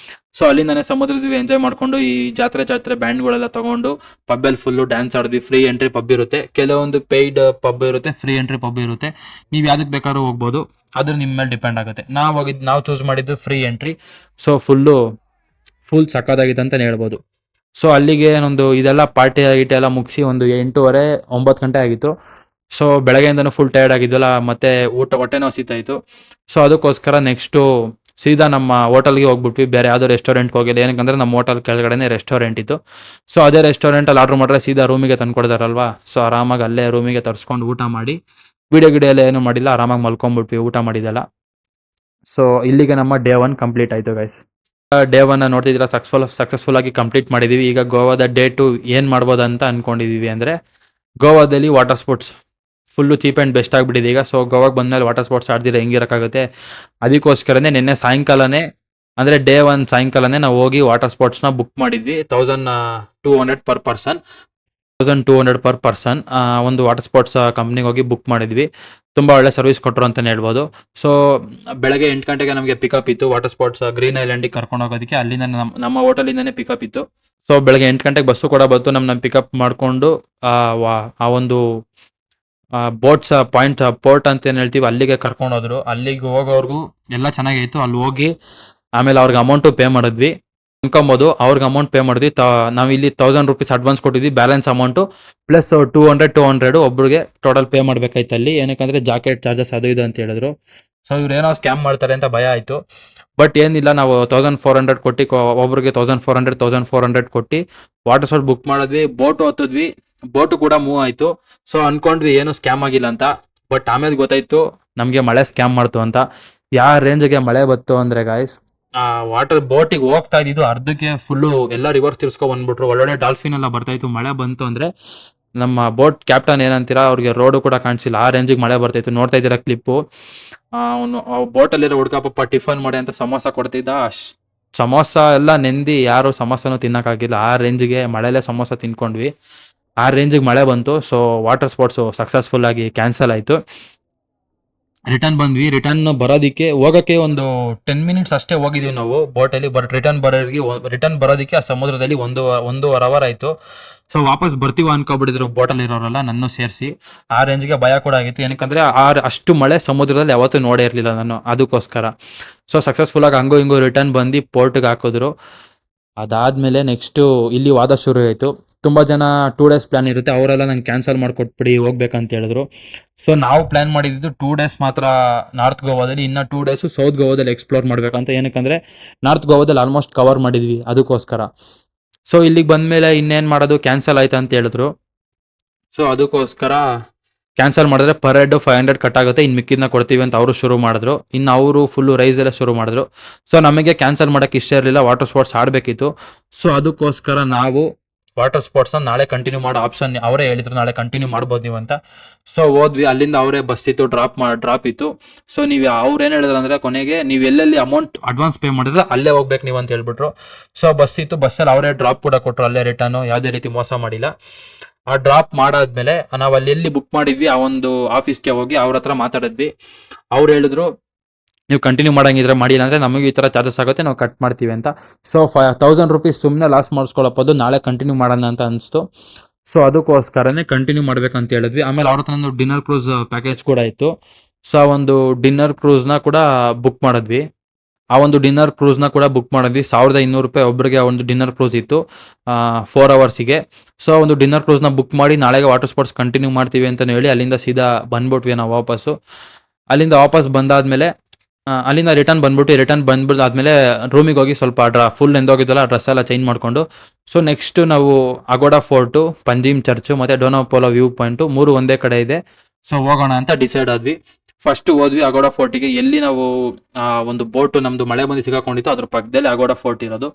ಸೊ ಅಲ್ಲಿಂದನೇ ಸಮುದ್ರದ್ವಿ ಎಂಜಾಯ್ ಮಾಡಿಕೊಂಡು ಈ ಜಾತ್ರೆ ಬ್ಯಾಂಡ್ಗಳೆಲ್ಲ ತೊಗೊಂಡು ಪಬ್ಬಲ್ಲಿ ಫುಲ್ಲು ಡ್ಯಾನ್ಸ್ ಆಡಿದ್ವಿ. ಫ್ರೀ ಎಂಟ್ರಿ ಪಬ್ ಇರುತ್ತೆ, ಕೆಲವೊಂದು ಪೇಯ್ಡ್ ಪಬ್ ಇರುತ್ತೆ, ಫ್ರೀ ಎಂಟ್ರಿ ಪಬ್ ಇರುತ್ತೆ. ನೀವು ಯಾವುದಕ್ಕೆ ಬೇಕಾದ್ರೂ ಹೋಗ್ಬೋದು, ಅದು ನಿಮ್ಮ ಮೇಲೆ ಡಿಪೆಂಡ್ ಆಗುತ್ತೆ. ನಾವು ಚೂಸ್ ಮಾಡಿದ್ದು ಫ್ರೀ ಎಂಟ್ರಿ. ಸೊ ಫುಲ್ ಸಕ್ಕತ್ತಾಗಿತ್ತು ಅಂತಲೇ ಹೇಳ್ಬೋದು. ಸೊ ಅಲ್ಲಿಗೆ ಒಂದು ಇದೆಲ್ಲ ಪಾರ್ಟಿ ಗೀಟಿ ಎಲ್ಲ ಮುಗಿಸಿ ಒಂದು 8:30-9 ಗಂಟೆ ಆಗಿತ್ತು. ಸೊ ಬೆಳಗ್ಗೆಯಿಂದನೂ ಫುಲ್ ಟಯರ್ಡ್ ಆಗಿದ್ವಲ್ಲ, ಮತ್ತು ಹೊಟ್ಟೆ ನೋವು ಸಿಗ್ತಾಯಿತ್ತು. ಸೊ ಅದಕ್ಕೋಸ್ಕರ ನೆಕ್ಸ್ಟು ಸೀದಾ ನಮ್ಮ ಹೋಟೆಲ್ಗೆ ಹೋಗ್ಬಿಟ್ವಿ. ಬೇರೆ ಯಾವುದೋ ರೆಸ್ಟೋರೆಂಟ್ಗೆ ಹೋಗಿಲ್ಲ. ಏನಕ್ಕಂದರೆ ನಮ್ಮ ಹೋಟೆಲ್ ಕೆಳಗಡೆನೇ ರೆಸ್ಟೋರೆಂಟ್ ಇತ್ತು. ಸೊ ಅದೇ ರೆಸ್ಟೋರೆಂಟಲ್ಲಿ ಆರ್ಡ್ರ್ ಮಾಡಿದ್ರೆ ಸೀದಾ ರೂಮಿಗೆ ತಂದುಕೊಡ್ತಾರಲ್ವಾ. ಸೊ ಆರಾಮಾಗಿ ಅಲ್ಲೇ ರೂಮಿಗೆ ತರಿಸ್ಕೊಂಡು ಊಟ ಮಾಡಿ ಗಿಡ ಎಲ್ಲ ಏನು ಮಾಡಿಲ್ಲ, ಆರಾಮಾಗಿ ಮಲ್ಕೊಂಡ್ಬಿಟ್ವಿ ಊಟ ಮಾಡಿದೆಲ್ಲ. ಸೊ ಇಲ್ಲಿಗೆ ನಮ್ಮ ಡೇ 1 ಕಂಪ್ಲೀಟ್ ಆಯಿತು ಗೈಸ್. ಡೇ 1 ನೋಡ್ತಿದ್ದೀರಾ ಸಕ್ಸಸ್ಫುಲ್ ಆಗಿ ಕಂಪ್ಲೀಟ್ ಮಾಡಿದ್ದೀವಿ. ಈಗ ಗೋವಾದ ಡೇ 2 ಏನು ಮಾಡ್ಬೋದು ಅಂತ ಅಂದ್ಕೊಂಡಿದ್ದೀವಿ ಅಂದರೆ, ಗೋವಾದಲ್ಲಿ water sports full cheap and best ಆಗಿಬಿಟ್ಟಿದೆ ಈಗ. ಸೊ ಗೋವಾಗೆ ಬಂದಮೇಲೆ ವಾಟರ್ ಸ್ಪೋರ್ಟ್ಸ್ ಆಡ್ದಿರ ಹೆಂಗಿರೋಕ್ಕಾಗುತ್ತೆ, ಅದಕ್ಕೋಸ್ಕರನೇ ನಿನ್ನೆ ಸಾಯಂಕಾಲನೇ ಅಂದರೆ ಡೇ 1 ಸಾಯಂಕಾಲನೇ ನಾವು ಹೋಗಿ ವಾಟರ್ ಸ್ಪೋರ್ಟ್ಸ್ನ ಬುಕ್ ಮಾಡಿದ್ವಿ. 1200 ಪರ್ ಪರ್ಸನ್, 1200 ಪರ್ ಪರ್ಸನ್ ಒಂದು ವಾಟರ್ ಸ್ಪೋರ್ಟ್ಸ್ ಕಂಪ್ನಿಗೆ ಹೋಗಿ ಬುಕ್ ಮಾಡಿದ್ವಿ. ತುಂಬ ಒಳ್ಳೆ ಸರ್ವಿಸ್ ಕೊಟ್ಟರು ಅಂತಲೇ ಹೇಳ್ಬೋದು. ಸೊ ಬೆಳಗ್ಗೆ 8 ಗಂಟೆಗೆ ನಮಗೆ ಪಿಕಪ್ ಇತ್ತು ವಾಟರ್ ಸ್ಪೋರ್ಟ್ಸ್ ಗ್ರೀನ್ ಐಲ್ಯಾಂಡಿಗೆ ಕರ್ಕೊಂಡು ಹೋಗೋದಕ್ಕೆ. ಅಲ್ಲಿಂದ ನಮ್ಮ ಹೋಟೆಲಿಂದನೇ ಪಿಕಪ್ ಇತ್ತು. ಸೊ ಬೆಳಗ್ಗೆ 8 ಗಂಟೆಗೆ ಬಸ್ಸು ಕೂಡ ಬಂತು ನಮ್ಮನ್ನ ಪಿಕಪ್ ಮಾಡಿಕೊಂಡು ಆ ಒಂದು ಬೋಟ್ಸ್ ಪೋರ್ಟ್ ಅಂತ ಏನು ಹೇಳ್ತೀವಿ ಅಲ್ಲಿಗೆ ಕರ್ಕೊಂಡು ಹೋದ್ರು. ಅಲ್ಲಿಗೆ ಹೋಗೋರ್ಗು ಎಲ್ಲ ಚೆನ್ನಾಗಿತ್ತು. ಅಲ್ಲಿ ಹೋಗಿ ಆಮೇಲೆ ಅವ್ರಿಗೆ ಅಮೌಂಟು ಪೇ ಮಾಡಿದ್ವಿ. ಅನ್ಕೊಬೋದು ಅವ್ರಿಗೆ ಅಮೌಂಟ್ ಪೇ ಮಾಡಿದ್ವಿ. ನಾವು ಇಲ್ಲಿ 1000 ರೂಪೀಸ್ ಅಡ್ವಾನ್ಸ್ ಕೊಟ್ಟಿದ್ವಿ, ಬ್ಯಾಲೆನ್ಸ್ ಅಮೌಂಟು ಪ್ಲಸ್ 200 ಒಬ್ಬರಿಗೆ ಟೋಟಲ್ ಪೇ ಮಾಡಬೇಕಾಯ್ತು ಅಲ್ಲಿ. ಏನಕ್ಕಂದರೆ ಜಾಕೆಟ್ ಚಾರ್ಜಸ್ ಅದು ಇದು ಅಂತ ಹೇಳಿದ್ರು. ಸೊ ಇವ್ರು ಏನೋ ಸ್ಕ್ಯಾಮ್ ಮಾಡ್ತಾರೆ ಅಂತ ಭಯ ಆಯಿತು. ಬಟ್ ಏನಿಲ್ಲ, ನಾವು 1400 ಕೊಟ್ಟು ಒಬ್ರಿಗೆ 1400 ಕೊಟ್ಟು ವಾಟರ್ ಸ್ಪೋರ್ಟ್ ಬುಕ್ ಮಾಡಿದ್ವಿ. ಬೋಟು ಹತ್ತಿದ್ವಿ, ಬೋಟು ಕೂಡ ಮೂವ್ ಆಯಿತು. ಸೊ ಅನ್ಕೊಂಡ್ವಿ ಏನು ಸ್ಕ್ಯಾಮ್ ಆಗಿಲ್ಲ ಅಂತ. ಬಟ್ ಆಮೇಲೆ ಗೊತ್ತಾಯ್ತು ನಮಗೆ ಮಳೆ ಸ್ಕ್ಯಾಮ್ ಮಾಡ್ತು ಅಂತ. ಯಾವ ರೇಂಜ್ಗೆ ಮಳೆ ಬಂತು ಅಂದರೆ ಗಾಯ್ಸ್, ವಾಟರ್ ಬೋಟಿಗೆ ಹೋಗ್ತಾ ಇದ್ದಿದ್ದು ಅರ್ಧಕ್ಕೆ ಫುಲ್ಲು ಎಲ್ಲ ರಿವರ್ಸ್ ತಿರ್ಸ್ಕೊ ಬಂದ್ಬಿಟ್ರು. ಒಳ್ಳೊಳ್ಳೆ ಡಾಲ್ಫಿನ್ ಎಲ್ಲ ಬರ್ತಾಯಿತ್ತು. ಮಳೆ ಬಂತು ಅಂದರೆ ನಮ್ಮ ಬೋಟ್ ಕ್ಯಾಪ್ಟನ್ ಏನಂತೀರಾ ಅವ್ರಿಗೆ ರೋಡು ಕೂಡ ಕಾಣಿಸಿಲ್ಲ, ಆ ರೇಂಜಿಗೆ ಮಳೆ ಬರ್ತಾಯಿತ್ತು. ನೋಡ್ತಾ ಇದ್ದೀರಾ ಕ್ಲಿಪ್ಪು. ಅವನು ಬೋಟಲ್ಲಿರೋ ಹುಡ್ಕಪ್ಪ ಟಿಫನ್ ಮಾಡಿ ಅಂತ ಸಮೋಸ ಕೊಡ್ತಿದ್ದ. ಸಮೋಸ ಎಲ್ಲ ನೆಂದಿ ಯಾರು ಸಮೋಸನೂ ತಿನ್ನೋಕ್ಕಾಗಿಲ್ಲ, ಆ ರೇಂಜಿಗೆ ಮಳೆಯಲ್ಲೇ ಸಮೋಸ ತಿನ್ಕೊಂಡ್ವಿ. ಆ ರೇಂಜಿಗೆ ಮಳೆ ಬಂತು. ಸೊ ವಾಟರ್ ಸ್ಪೋರ್ಟ್ಸು ಸಕ್ಸಸ್ಫುಲ್ ಆಗಿ ಕ್ಯಾನ್ಸಲ್ ಆಯಿತು. ರಿಟರ್ನ್ ಬಂದ್ವಿ. ರಿಟರ್ನ್ ಬರೋದಕ್ಕೆ ಹೋಗೋಕ್ಕೆ ಒಂದು 10 ಮಿನಿಟ್ಸ್ ಅಷ್ಟೇ ಹೋಗಿದ್ದೀವಿ ನಾವು ಬೋಟಲ್ಲಿ. ಬಟ್ ರಿಟರ್ನ್ ಬರೋದಕ್ಕೆ ಆ ಸಮುದ್ರದಲ್ಲಿ ಒಂದೂವರೆ ಅವರ್ ಆಯಿತು. ಸೊ ವಾಪಸ್ ಬರ್ತೀವ ಅನ್ಕೊಬಿಟ್ಟಿದ್ರು ಬೋಟಲ್ಲಿ ಇರೋರೆಲ್ಲ, ನನ್ನ ಸೇರಿಸಿ. ಆ ರೇಂಜ್ಗೆ ಭಯ ಕೂಡ ಆಗಿತ್ತು. ಏನಕ್ಕಂದರೆ ಅಷ್ಟು ಮಳೆ ಸಮುದ್ರದಲ್ಲಿ ಯಾವತ್ತೂ ನೋಡೇ ಇರಲಿಲ್ಲ ನಾನು, ಅದಕ್ಕೋಸ್ಕರ. ಸೊ ಸಕ್ಸಸ್ಫುಲ್ಲಾಗಿ ಹಂಗೂ ಹಿಂಗೂ ರಿಟರ್ನ್ ಬಂದು ಪೋರ್ಟ್ಗೆ ಹಾಕಿದ್ರು. ಅದಾದಮೇಲೆ ನೆಕ್ಸ್ಟು ಇಲ್ಲಿ ವಾದ ಶುರು ಆಯಿತು. ತುಂಬ ಜನ 2 ಡೇಸ್ ಪ್ಲ್ಯಾನ್ ಇರುತ್ತೆ, ಅವರೆಲ್ಲ ನಂಗೆ ಕ್ಯಾನ್ಸಲ್ ಮಾಡಿಕೊಟ್ಬಿಡಿ ಹೋಗ್ಬೇಕಂತ ಹೇಳಿದ್ರು. ಸೊ ನಾವು ಪ್ಲ್ಯಾನ್ ಮಾಡಿದ್ದು 2 ಡೇಸ್ ಮಾತ್ರ ನಾರ್ತ್ ಗೋವಾದಲ್ಲಿ, ಇನ್ನು 2 ಡೇಸು ಸೌತ್ ಗೋವಾದಲ್ಲಿ ಎಕ್ಸ್ಪ್ಲೋರ್ ಮಾಡಬೇಕಂತ. ಏನಕ್ಕಂದರೆ ನಾರ್ತ್ ಗೋವಾದಲ್ಲಿ ಆಲ್ಮೋಸ್ಟ್ ಕವರ್ ಮಾಡಿದ್ವಿ, ಅದಕ್ಕೋಸ್ಕರ. ಸೊ ಇಲ್ಲಿಗೆ ಬಂದಮೇಲೆ ಇನ್ನೇನು ಮಾಡೋದು, ಕ್ಯಾನ್ಸಲ್ ಆಯ್ತು ಅಂತ ಹೇಳಿದ್ರು. ಸೊ ಅದಕ್ಕೋಸ್ಕರ ಕ್ಯಾನ್ಸಲ್ ಮಾಡಿದ್ರೆ ಪರ್ ಹೆಡ್ 500 ಕಟ್ ಆಗುತ್ತೆ, ಇನ್ನು ಮಿಕ್ಕಿದ್ನ ಕೊಡ್ತೀವಿ ಅಂತ ಅವರು ಶುರು ಮಾಡಿದ್ರು. ಇನ್ನು ಅವರು ಫುಲ್ಲು ರೈಸ್ ಎಲ್ಲ ಶುರು ಮಾಡಿದ್ರು. ಸೊ ನಮಗೆ ಕ್ಯಾನ್ಸಲ್ ಮಾಡೋಕ್ಕೆ ಇಷ್ಟ ಇರಲಿಲ್ಲ, ವಾಟರ್ ಸ್ಪೋರ್ಟ್ಸ್ ಆಡಬೇಕಿತ್ತು. ಸೊ ಅದಕ್ಕೋಸ್ಕರ ನಾವು ವಾಟರ್ ಸ್ಪೋರ್ಟ್ಸ್ನ ನಾಳೆ ಕಂಟಿನ್ಯೂ ಮಾಡೋ ಆಪ್ಷನ್ ಅವರೇ ಹೇಳಿದ್ರು, ನಾಳೆ ಕಂಟಿನ್ಯೂ ಮಾಡ್ಬೋದು ನೀವು ಅಂತ. ಸೊ ಹೋದ್ವಿ, ಅಲ್ಲಿಂದ ಅವರೇ ಬಸ್ ಇತ್ತು, ಡ್ರಾಪ್ ಇತ್ತು. ಸೊ ನೀವು ಅವ್ರೇನು ಹೇಳಿದ್ರು ಅಂದರೆ ಕೊನೆಗೆ ನೀವು ಎಲ್ಲೆಲ್ಲಿ ಅಮೌಂಟ್ ಅಡ್ವಾನ್ಸ್ ಪೇ ಮಾಡಿದ್ರೆ ಅಲ್ಲೇ ಹೋಗ್ಬೇಕು ನೀವು ಅಂತ ಹೇಳ್ಬಿಟ್ರು. ಸೊ ಬಸ್ ಇತ್ತು, ಬಸ್ಸಲ್ಲಿ ಅವರೇ ಡ್ರಾಪ್ ಕೂಡ ಕೊಟ್ಟರು, ಅಲ್ಲೇ ರಿಟರ್ನು, ಯಾವುದೇ ರೀತಿ ಮೋಸ ಮಾಡಿಲ್ಲ. ಆ ಡ್ರಾಪ್ ಮಾಡಾದ್ಮೇಲೆ ನಾವು ಅಲ್ಲಿ ಎಲ್ಲಿ ಬುಕ್ ಮಾಡಿದ್ವಿ ಆ ಒಂದು ಆಫೀಸ್ಗೆ ಹೋಗಿ ಅವ್ರ ಹತ್ರ ಮಾತಾಡಿದ್ವಿ. ಅವ್ರು ಹೇಳಿದ್ರು ನೀವು ಕಂಟಿನ್ಯೂ ಮಾಡಂಗಿದ್ರೆ ಮಾಡಿಲ್ಲ ಅಂದರೆ ನಮಗೆ ಈ ಥರ ಚಾರ್ಜಸ್ ಆಗುತ್ತೆ, ನಾವು ಕಟ್ ಮಾಡ್ತೀವಿ ಅಂತ. ಸೊ 1000 ರೂಪೀಸ್ ಸುಮ್ಮನೆ ಲಾಸ್ ಮಾಡಿಸ್ಕೊಳ್ಳೋದು, ನಾಳೆ ಕಂಟಿನ್ಯೂ ಮಾಡೋಣ ಅಂತ ಅನಿಸ್ತು. ಸೊ ಅದಕ್ಕೋಸ್ಕರನೇ ಕಂಟಿನ್ಯೂ ಮಾಡ್ಬೇಕಂತ ಹೇಳಿದ್ವಿ. ಆಮೇಲೆ ಅವ್ರ ಹತ್ರ ಒಂದು ಡಿನ್ನರ್ ಕ್ರೂಸ್ ಪ್ಯಾಕೇಜ್ ಕೂಡ ಇತ್ತು. ಸೊ ಆ ಒಂದು ಡಿನ್ನರ್ ಕ್ರೂಸ್ನ ಕೂಡ ಬುಕ್ ಮಾಡಿದ್ವಿ. 1200 ರೂಪಾಯಿ ಒಬ್ಬರಿಗೆ ಆ ಒಂದು ಡಿನ್ನರ್ ಕ್ರೂಸ್ ಇತ್ತು 4 ಅವರ್ಸಿಗೆ. ಸೊ ಒಂದು ಡಿನ್ನರ್ ಕ್ರೂಸ್ನ ಬುಕ್ ಮಾಡಿ ನಾಳೆಗೆ ವಾಟರ್ ಸ್ಪೋರ್ಟ್ಸ್ ಕಂಟಿನ್ಯೂ ಮಾಡ್ತೀವಿ ಅಂತಲೇ ಹೇಳಿ ಅಲ್ಲಿಂದ ಸೀದಾ ಬಂದ್ಬಿಟ್ವಿ ನಾವು ವಾಪಸ್ಸು. ಅಲ್ಲಿಂದ ವಾಪಸ್ ಬಂದಾದಮೇಲೆ ಅಲ್ಲಿಂದ ರಿಟರ್ನ್ ಬಂದ್ಬಿಟ್ಟಾದ್ಮೇಲೆ ರೂಮಿಗೆ ಹೋಗಿ ಸ್ವಲ್ಪ ಫುಲ್ ಎಂದೋಗಿದ್ದಲ್ಲ ಡ್ರೆಸ್ ಎಲ್ಲ ಚೇಂಜ್ ಮಾಡಿಕೊಂಡು. ಸೊ ನೆಕ್ಸ್ಟ್ ನಾವು ಅಗೋಡಾ ಫೋರ್ಟು, ಪಂಜಿಮ್ ಚರ್ಚು ಮತ್ತು ಡೋನಾಪೋಲೋ ವ್ಯೂ ಪಾಯಿಂಟು 3 ಒಂದೇ ಕಡೆ ಇದೆ. ಸೊ ಹೋಗೋಣ ಅಂತ ಡಿಸೈಡ್ ಆದ್ವಿ. ಫಸ್ಟ್ ಹೋದ್ವಿ ಅಗೋಡಾ ಫೋರ್ಟಿಗೆ. ಎಲ್ಲಿ ನಾವು ಒಂದು ಬೋಟು ನಮ್ಮದು ಮಳೆ ಬಂದು ಸಿಗಾಕೊಂಡಿತ್ತು ಅದ್ರ ಪಕ್ಕದಲ್ಲಿ ಅಗೋಡಾ ಫೋರ್ಟ್ ಇರೋದು.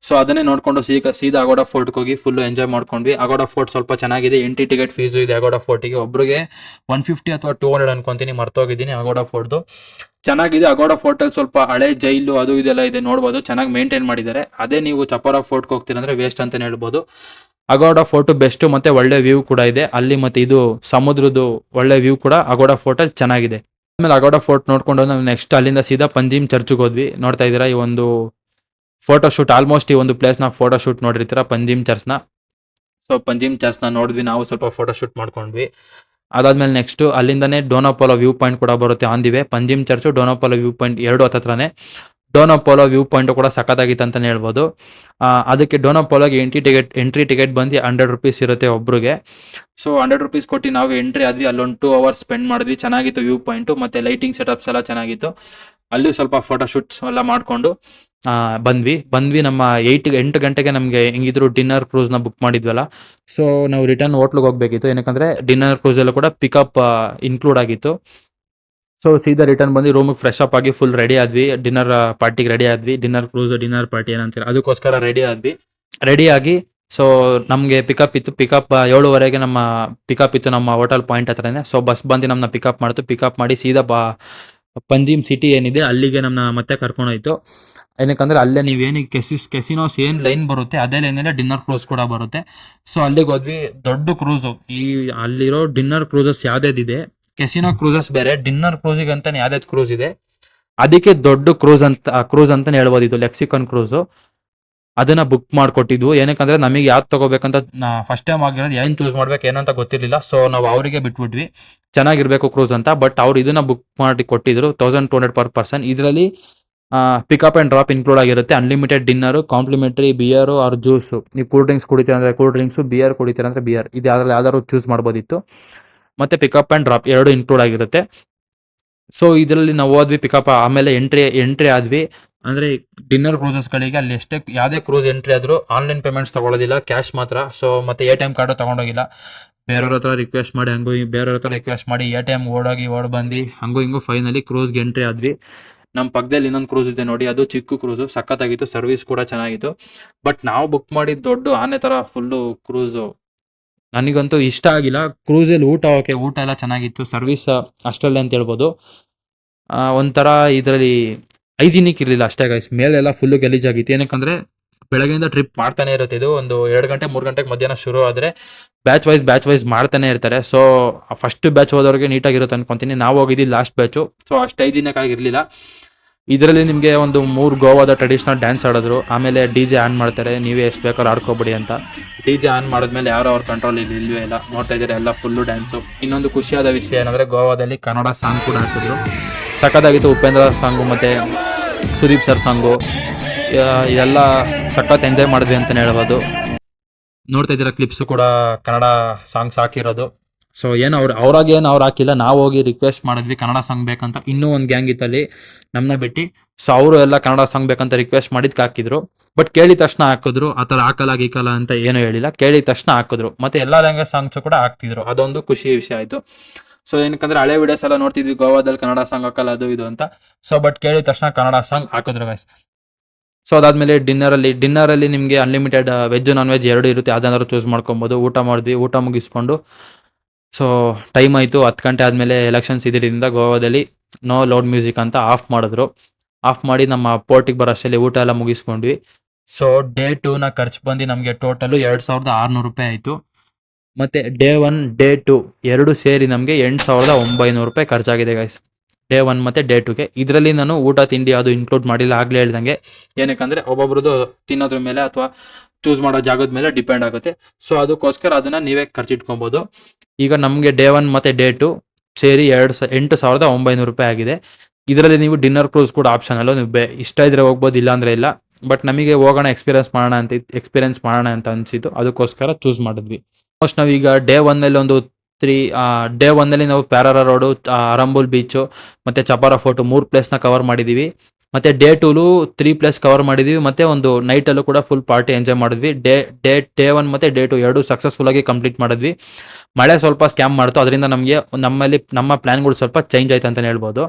ಸೊ ಅದನ್ನೇ ನೋಡಿಕೊಂಡು ಸೀದಾ ಅಗೋಡಾ ಫೋರ್ಟ್ಗೆ ಹೋಗಿ ಫುಲ್ಲು ಎಂಜಾಯ್ ಮಾಡ್ಕೊಂಡ್ವಿ. ಅಗೋಡಾ ಫೋರ್ಟ್ ಸ್ವಲ್ಪ ಚೆನ್ನಾಗಿದೆ, ಎಂಟ್ರಿ ಟಿಕೆಟ್ ಫೀಸು ಇದೆ ಅಗೋಡಾ ಫೋರ್ಟಿಗೆ. ಒಬ್ಬರಿಗೆ 150 ಅಥವಾ 200 ಅನ್ಕೊಂತೀನಿ, ಮರ್ತೋಗಿದ್ದೀನಿ. ಅಗೋಡಾ ಫೋರ್ಟ್ದು ಚೆನ್ನಾಗಿದೆ. ಅಗೋಡಾ ಫೋರ್ಟಲ್ಲಿ ಸ್ವಲ್ಪ ಹಳೆ ಜೈಲು ಅದು ಇದೆಲ್ಲ ಇದೆ, ನೋಡ್ಬೋದು, ಚೆನ್ನಾಗಿ ಮೇಂಟೈನ್ ಮಾಡಿದ್ದಾರೆ. ಅದೇ ನೀವು ಚಪಾರಾ ಫೋರ್ಟ್ಗೆ ಹೋಗ್ತೀರಂದ್ರೆ ವೇಸ್ಟ್ ಅಂತಲೇ ಹೇಳ್ಬೋದು. ಅಗೋಡಾ ಫೋರ್ಟು ಬೆಸ್ಟು ಮತ್ತು ಒಳ್ಳೆ ವ್ಯೂ ಕೂಡ ಇದೆ ಅಲ್ಲಿ, ಮತ್ತು ಇದು ಸಮುದ್ರದ್ದು ಒಳ್ಳೆ ವ್ಯೂ ಕೂಡ ಅಗೋಡಾ ಫೋರ್ಟಲ್ಲಿ ಚೆನ್ನಾಗಿದೆ. ಆಮೇಲೆ ಅಗೋಡಾ ಫೋರ್ಟ್ ನೋಡ್ಕೊಂಡು ನಾವು ನೆಕ್ಸ್ಟ್ ಅಲ್ಲಿಂದ ಸೀದಾ ಪಂಜಿಮ್ ಚರ್ಚ್ಗೆ ಹೋದ್ವಿ. ನೋಡ್ತಾ ಇದ್ದೀರಾ ಈ ಒಂದು ಫೋಟೋಶೂಟ್, ಆಲ್ಮೋಸ್ಟ್ ಈ ಒಂದು ಪ್ಲೇಸ್ನ ಫೋಟೋಶೂಟ್ ನೋಡಿರ್ತೀರ ಪಂಜಿಮ್ ಚರ್ಚ್ನ. ಸೊ ಪಂಜಿಮ್ ಚರ್ಚ್ನ ನೋಡಿದ್ವಿ, ನಾವು ಸ್ವಲ್ಪ ಫೋಟೋಶೂಟ್ ಮಾಡ್ಕೊಂಡ್ವಿ. ಅದಾದಮೇಲೆ ನೆಕ್ಸ್ಟು ಅಲ್ಲಿಂದನೇ ಡೋನಾಪೋಲೋ ವ್ಯೂ ಪಾಯಿಂಟ್ ಕೂಡ ಬರುತ್ತೆ on the way. Panjim church, Dona Paula view point 2 ಹತ್ರನೇ. ಡೋನಾಪೋಲೋ ವ್ಯೂ ಪಾಯಿಂಟು ಕೂಡ ಸಖತ್ತಾಗಿತ್ತು ಅಂತಲೇ ಹೇಳ್ಬೋದು. ಅದಕ್ಕೆ ಡೋನಾಪೋಲೋಗೆ ಎಂಟ್ರಿ ಟಿಕೆಟ್ ಬಂದು 100 ರೂಪೀಸ್ ಇರುತ್ತೆ ಒಬ್ರಿಗೆ. ಸೊ 100 ರೂಪೀಸ್ ಕೊಟ್ಟು ನಾವು ಎಂಟ್ರಿ ಆದ್ವಿ. ಅಲ್ಲೊಂದು 2 ಅವರ್ಸ್ ಸ್ಪೆಂಡ್ ಮಾಡಿದ್ವಿ. ಚೆನ್ನಾಗಿತ್ತು ವ್ಯೂ ಪಾಯಿಂಟು, ಮತ್ತು ಲೈಟಿಂಗ್ ಸೆಟಪ್ಸ್ ಎಲ್ಲ ಚೆನ್ನಾಗಿತ್ತು. ಅಲ್ಲಿ ಸ್ವಲ್ಪ ಫೋಟೋ ಶೂಟ್ಸ್ ಎಲ್ಲ ಮಾಡಿಕೊಂಡು ಬಂದ್ವಿ ನಮ್ಮ 8 ಗಂಟೆಗೆ ನಮಗೆ ಹೆಂಗಿದ್ರು ಡಿನ್ನರ್ ಕ್ರೂಸ್ನ ಬುಕ್ ಮಾಡಿದ್ವಲ್ಲ. ಸೊ ನಾವು ರಿಟರ್ನ್ ಹೋಟ್ಲಿಗೆ ಹೋಗ್ಬೇಕಿತ್ತು, ಏನಕ್ಕಂದ್ರೆ ಡಿನ್ನರ್ ಕ್ರೂಸಲ್ಲೂ ಕೂಡ ಪಿಕಪ್ ಇನ್ಕ್ಲೂಡ್ ಆಗಿತ್ತು. ಸೊ ಸೀದಾ ರಿಟರ್ನ್ ಬಂದು ರೂಮಿಗೆ ಫ್ರೆಶ್ ಅಪ್ ಆಗಿ ಫುಲ್ ರೆಡಿ ಆದ್ವಿ, ಡಿನ್ನರ್ ಪಾರ್ಟಿಗೆ ರೆಡಿ ಆದ್ವಿ. ಡಿನ್ನರ್ ಕ್ರೂಸ್ ಡಿನ್ನರ್ ಪಾರ್ಟಿ ಏನಂತೀರ ಅದಕ್ಕೋಸ್ಕರ ರೆಡಿ ಆದ್ವಿ. ರೆಡಿ ಆಗಿ ಸೊ ನಮಗೆ ಪಿಕಪ್ ಇತ್ತು. ಪಿಕಪ್ 7:15ಗೆ ನಮ್ಮ ಪಿಕಪ್ ಇತ್ತು ನಮ್ಮ ಹೋಟೆಲ್ ಪಾಯಿಂಟ್ ಹತ್ರನೇ. ಸೊ ಬಸ್ ಬಂದು ನಮ್ಮನ್ನ ಪಿಕಪ್ ಮಾಡ್ತು. ಪಿಕಪ್ ಮಾಡಿ ಸೀದಾ ಪಂಜಿಮ್ ಸಿಟಿ ಏನಿದೆ ಅಲ್ಲಿಗೆ ನಮ್ಮನ್ನ ಮತ್ತೆ ಕರ್ಕೊಂಡೋಯ್ತು. ಏನಕ್ಕಂದ್ರೆ ಅಲ್ಲೇ ನೀವೇನು ಕೆಸಿನೋಸ್ ಏನು ಲೈನ್ ಬರುತ್ತೆ ಅದೇ ಲೈನಲ್ಲೇ ಡಿನ್ನರ್ ಕ್ರೂಸ್ ಕೂಡ ಬರುತ್ತೆ. ಸೊ ಅಲ್ಲಿಗೆ ಹೋದ್ವಿ. ದೊಡ್ಡ ಕ್ರೂಸು, ಈ ಅಲ್ಲಿರೋ ಡಿನ್ನರ್ ಕ್ರೂಸಸ್ ಯಾವ್ದಿದೆ, ಕೆಸಿನೋ ಕ್ರೂಸಸ್ ಬೇರೆ, ಡಿನ್ನರ್ ಕ್ರೂಸಿಗೆ ಅಂತಾನೆ ಯಾವ್ದಾದ್ರು ಕ್ರೂಸ್ ಇದೆ, ಅದಕ್ಕೆ ದೊಡ್ಡ ಕ್ರೂಸ್ ಅಂತಾನೆ ಹೇಳ್ಬೋದು. ಇದು ಲೆಕ್ಸಿಕನ್ ಕ್ರೂಸು. ಅದನ್ನ ಬುಕ್ ಮಾಡಿಕೊಟ್ಟಿದ್ವು. ಏನಕ್ಕಂದ್ರೆ ನಮಗೆ ಯಾವ್ದು ತಗೋಬೇಕಂತ ಫಸ್ಟ್ ಟೈಮ್ ಆಗಿರೋದು, ಏನು ಚೂಸ್ ಮಾಡ್ಬೇಕು ಏನಂತ ಗೊತ್ತಿರಲಿಲ್ಲ. ಸೊ ನಾವು ಅವರಿಗೆ ಬಿಟ್ಬಿಟ್ವಿ ಚೆನ್ನಾಗಿರ್ಬೇಕು ಕ್ರೂಸ್ ಅಂತ. ಬಟ್ ಅವ್ರು ಇದನ್ನ ಬುಕ್ ಮಾಡಿ ಕೊಟ್ಟಿದ್ರು 1200 ಪರ್ ಪರ್ಸನ್. ಇದರಲ್ಲಿ ಪಿಕಪ್ ಆ್ಯಂಡ್ ಡ್ರಾಪ್ ಇನ್ಕ್ಲೂಡ್ ಆಗಿರುತ್ತೆ. Unlimited dinner, complimentary beer or juice. ನೀವು ಕೂಲ್ ಡ್ರಿಂಕ್ಸ್ ಕುಡಿತೀರ ಅಂದರೆ ಕೂಲ್ ಡ್ರಿಂಕ್ಸು, ಬಿಯರ್ ಕುಡಿತೀರ ಅಂದರೆ ಬಿಯರ್, ಇದು ಯಾವ್ದಾದ್ರು ಚೂಸ್ ಮಾಡ್ಬೋದಿತ್ತು. ಮತ್ತೆ ಪಿಕಪ್ ಆ್ಯಂಡ್ ಡ್ರಾಪ್ ಎರಡು ಇನ್ಕ್ಲೂಡ್ ಆಗಿರುತ್ತೆ. ಸೊ ಇದರಲ್ಲಿ ನಾವು ಹೋದ್ವಿ ಪಿಕಪ್, ಆಮೇಲೆ ಎಂಟ್ರಿ ಆದ್ವಿ. ಅಂದರೆ ಡಿನ್ನರ್ ಕ್ರೂಸಸ್ಗಳಿಗೆ ಅಲ್ಲಿ ಯಾವುದೇ ಕ್ರೂಸ್ ಎಂಟ್ರಿ ಆದರೂ ಆನ್ಲೈನ್ ಪೇಮೆಂಟ್ಸ್ ತೊಗೊಳೋದಿಲ್ಲ, ಕ್ಯಾಶ್ ಮಾತ್ರ. ಸೊ ಮತ್ತೆ ATM ಕಾರ್ಡು ತೊಗೊಂಡೋಗಿಲ್ಲ. ಬೇರೆಯವ್ರ ಹತ್ರ ರಿಕ್ವೆಸ್ಟ್ ಮಾಡಿ ATM ಓಡ್ ಬಂದು ಹಂಗೂ ಹಿಂಗೂ ಫೈನಲಿ ಕ್ರೂಸ್ಗೆ ಎಂಟ್ರಿ ಆದ್ವಿ. ನಮ್ಮ ಪಕ್ಕದಲ್ಲಿ ಇನ್ನೊಂದು ಕ್ರೂಸ್ ಇದೆ ನೋಡಿ, ಅದು ಚಿಕ್ಕ ಕ್ರೂಸು, ಸಖತ್ತಾಗಿತ್ತು, ಸರ್ವಿಸ್ ಕೂಡ ಚೆನ್ನಾಗಿತ್ತು. ಬಟ್ ನಾವು ಬುಕ್ ಮಾಡಿದ ದೊಡ್ಡ ಆನೆ ಥರ ಫುಲ್ಲು ಕ್ರೂಸು ನನಗಂತೂ ಇಷ್ಟ ಆಗಿಲ್ಲ. ಕ್ರೂಸಲ್ಲಿ ಊಟ ಎಲ್ಲ ಚೆನ್ನಾಗಿತ್ತು, ಸರ್ವಿಸ್ ಅಷ್ಟಲ್ಲೇ ಅಂತ ಹೇಳ್ಬೋದು. ಒಂಥರ ಇದರಲ್ಲಿ ಹೈಜಿನಿಕ್ ಇರಲಿಲ್ಲ ಅಷ್ಟೇ ಗೈಸ್. ಮೇಲೆಲ್ಲ ಫುಲ್ಲು ಗಲೀಜಾಗಿತ್ತು. ಏನಕ್ಕಂದರೆ ಬೆಳಗ್ಗೆಯಿಂದ ಟ್ರಿಪ್ ಮಾಡ್ತಾನೆ ಇರುತ್ತೆ. ಇದು ಒಂದು 2 ಗಂಟೆ 3 ಗಂಟೆಗೆ ಮಧ್ಯಾಹ್ನ ಶುರು ಆದರೆ ಬ್ಯಾಚ್ ವೈಸ್ ಮಾಡ್ತಾನೆ ಇರ್ತಾರೆ. ಸೊ ಫಸ್ಟ್ ಬ್ಯಾಚ್ ಹೋದವ್ರಿಗೆ ನೀಟಾಗಿರುತ್ತೆ ಅನ್ಕೊಂತೀನಿ. ನಾವು ಹೋಗಿದ್ದು ಲಾಸ್ಟ್ ಬ್ಯಾಚು, ಸೊ ಅಷ್ಟು ಹೈಜಿನಿಕ್ ಆಗಿರಲಿಲ್ಲ. ಇದರಲ್ಲಿ ನಿಮಗೆ ಒಂದು 3 ಗೋವಾದ ಟ್ರೆಡಿಷನಲ್ ಡ್ಯಾನ್ಸ್ ಆಡಿದ್ರು. ಆಮೇಲೆ DJ ಆನ್ ಮಾಡ್ತಾರೆ, ನೀವೇ ಎಷ್ಟು ಬೇಕಾದ್ರೂ ಆಡ್ಕೊಬಿಡಿ ಅಂತ. DJ ಆನ್ ಮಾಡಿದ್ಮೇಲೆ ಯಾರೋ ಅವ್ರ ಕಂಟ್ರೋಲ್ ಇಲ್ವೇ ಇಲ್ಲ, ನೋಡ್ತಾ ಇದ್ದಾರೆ ಎಲ್ಲ ಫುಲ್ಲು ಡ್ಯಾನ್ಸು. ಇನ್ನೊಂದು ಖುಷಿಯಾದ ವಿಷಯ ಏನಂದರೆ ಗೋವಾದಲ್ಲಿ ಕನ್ನಡ ಸಾಂಗ್ ಕೂಡ ಹಾಕಿದ್ರು, ಸಖತ್ತಾಗಿತ್ತು. ಉಪೇಂದ್ರ ಸಾಂಗು ಮತ್ತು ಸುದೀಪ್ ಸರ್ ಸಾಂಗು, ಇದೆಲ್ಲ ಸಖತ್ ಎಂಜಾಯ್ ಮಾಡಿದ್ವಿ ಅಂತಲೇ ಹೇಳ್ಬೋದು. ನೋಡ್ತಾ ಇದ್ದೀರಾ ಕ್ಲಿಪ್ಸು ಕೂಡ ಕನ್ನಡ ಸಾಂಗ್ಸ್ ಹಾಕಿರೋದು. ಸೊ ಏನು ಅವ್ರು ಹಾಕಿಲ್ಲ, ನಾವು ಹೋಗಿ ರಿಕ್ವೆಸ್ಟ್ ಮಾಡಿದ್ವಿ ಕನ್ನಡ ಸಾಂಗ್ ಬೇಕಂತ. ಇನ್ನೂ ಒಂದು ಗ್ಯಾಂಗ್ ಇತ್ತಲ್ಲಿ ನಮ್ಮನ್ನ ಬಿಟ್ಟು. ಸೊ ಅವರು ಎಲ್ಲ ಕನ್ನಡ ಸಾಂಗ್ ಬೇಕಂತ ರಿಕ್ವೆಸ್ಟ್ ಮಾಡಿದ್ಕೆ ಹಾಕಿದ್ರು. ಬಟ್ ಕೇಳಿದ ತಕ್ಷಣ ಹಾಕಿದ್ರು, ಆ ಥರ ಹಾಕಲ್ಲ ಅಂತ ಏನೂ ಹೇಳಿಲ್ಲ. ಕೇಳಿದ ತಕ್ಷಣ ಹಾಕಿದ್ರು. ಮತ್ತು ಎಲ್ಲ ಲ್ಯಾಂಗ್ವೇಜ್ ಸಾಂಗ್ಸು ಕೂಡ ಹಾಕ್ತಿದ್ರು, ಅದೊಂದು ಖುಷಿ ವಿಷಯ ಆಯಿತು. ಸೊ ಏನಕ್ಕಂದ್ರೆ ಹಳೆ ವಿಡಿಯೋಸ್ ಎಲ್ಲ ನೋಡ್ತಿದ್ವಿ ಗೋವಾದಲ್ಲಿ ಕನ್ನಡ ಸಾಂಗ್ ಹಾಕಲ್ಲ ಅದು ಇದು ಅಂತ. ಸೊ ಬಟ್ ಕೇಳಿದ ತಕ್ಷಣ ಕನ್ನಡ ಸಾಂಗ್ ಹಾಕಿದ್ರು ಗೈಸ್. ಸೊ ಅದಾದಮೇಲೆ ಡಿನ್ನರಲ್ಲಿ ನಿಮಗೆ ಅನ್ಲಿಮಿಟೆಡ್ ವೆಜ್ ನಾನ್ ವೆಜ್ ಎರಡು ಇರುತ್ತೆ, ಯಾವ್ದಾದ್ರು ಚೂಸ್ ಮಾಡ್ಕೊಬೋದು. ಊಟ ಮಾಡಿದ್ವಿ, ಊಟ ಮುಗಿಸ್ಕೊಂಡು ಸೊ ಟೈಮ್ ಆಯಿತು 10 ಗಂಟೆ ಆದಮೇಲೆ ಎಲೆಕ್ಷನ್ಸ್ ಇದರಿಂದ ಗೋವಾದಲ್ಲಿ ನೋ ಲೌಡ್ ಮ್ಯೂಸಿಕ್ ಅಂತ ಆಫ್ ಮಾಡಿದ್ರು. ಆಫ್ ಮಾಡಿ ನಮ್ಮ ಪೋರ್ಟಿಗೆ ಬರೋ ಅಷ್ಟರಲ್ಲಿ ಊಟ ಎಲ್ಲ ಮುಗಿಸ್ಕೊಂಡ್ವಿ. ಸೊ ಡೇ 2ನ ಖರ್ಚು ಬಂದು ನಮಗೆ ಟೋಟಲು 2600 ರೂಪಾಯಿ ಆಯಿತು. ಮತ್ತು ಡೇ 1 ಡೇ 2 ಎರಡು ಸೇರಿ ನಮಗೆ 8900 ರೂಪಾಯಿ ಖರ್ಚಾಗಿದೆ ಗೈಸ್, ಡೇ 1 ಮತ್ತು ಡೇ 2ಗೆ. ಇದರಲ್ಲಿ ನಾನು ಊಟ ತಿಂಡಿ ಅದು ಇನ್ಕ್ಲೂಡ್ ಮಾಡಿಲ್ಲ, ಆಗಲೇ ಹೇಳ್ದಂಗೆ. ಏನಕ್ಕಂದರೆ ಒಬ್ಬೊಬ್ರದ್ದು ತಿನ್ನೋದ್ರ ಮೇಲೆ ಅಥವಾ ಚೂಸ್ ಮಾಡೋ ಜಾಗದ ಮೇಲೆ ಡಿಪೆಂಡ್ ಆಗುತ್ತೆ. ಸೊ ಅದಕ್ಕೋಸ್ಕರ ಅದನ್ನು ನೀವೇ ಖರ್ಚಿಟ್ಕೊಬೋದು. ಈಗ ನಮಗೆ ಡೇ 1 ಮತ್ತು ಡೇ 2 ಸೇರಿ 8900 ರೂಪಾಯಿ ಆಗಿದೆ. ಇದರಲ್ಲಿ ನೀವು ಡಿನ್ನರ್ ಕ್ರೂಸ್ ಕೂಡ ಆಪ್ಷನಲ್ಲು, ನೀವು ಇಷ್ಟ ಇದ್ದರೆ ಹೋಗ್ಬೋದು, ಇಲ್ಲ ಅಂದರೆ ಇಲ್ಲ. ಬಟ್ ನಮಗೆ ಹೋಗೋಣ ಎಕ್ಸ್ಪೀರಿಯನ್ಸ್ ಮಾಡೋಣ ಅಂತ ಅನಿಸಿತು, ಅದಕ್ಕೋಸ್ಕರ ಚೂಸ್ ಮಾಡಿದ್ವಿ. ಆಲ್ಮೋಸ್ಟ್ ನಾವೀಗ ಡೇ 1ನಲ್ಲಿ ಡೇ 1ನಲ್ಲಿ ನಾವು ಪ್ಯಾರಾರ ರೋಡು, ಅರಂಬುಲ್ ಬೀಚು ಮತ್ತು ಚಪಾರ ಫೋರ್ಟು 3 ಪ್ಲೇಸ್ನ ಕವರ್ ಮಾಡಿದ್ದೀವಿ. ಮತ್ತು ಡೇ 2ಲೂ 3 ಪ್ಲೇಸ್ ಕವರ್ ಮಾಡಿದ್ದೀವಿ. ಮತ್ತು ಒಂದು ನೈಟಲ್ಲೂ ಕೂಡ ಫುಲ್ ಪಾರ್ಟಿ ಎಂಜಾಯ್ ಮಾಡಿದ್ವಿ. ಡೇ 1 ಮತ್ತು ಡೇ 2 ಎರಡು ಸಕ್ಸಸ್ಫುಲ್ಲಾಗಿ ಕಂಪ್ಲೀಟ್ ಮಾಡಿದ್ವಿ. ಮಳೆ ಸ್ವಲ್ಪ ಸ್ಕ್ಯಾಮ್ ಮಾಡ್ತು, ಅದರಿಂದ ನಮ್ಮ ಪ್ಲ್ಯಾನ್ಗಳು ಸ್ವಲ್ಪ ಚೇಂಜ್ ಆಯ್ತು ಅಂತಲೇ ಹೇಳ್ಬೋದು.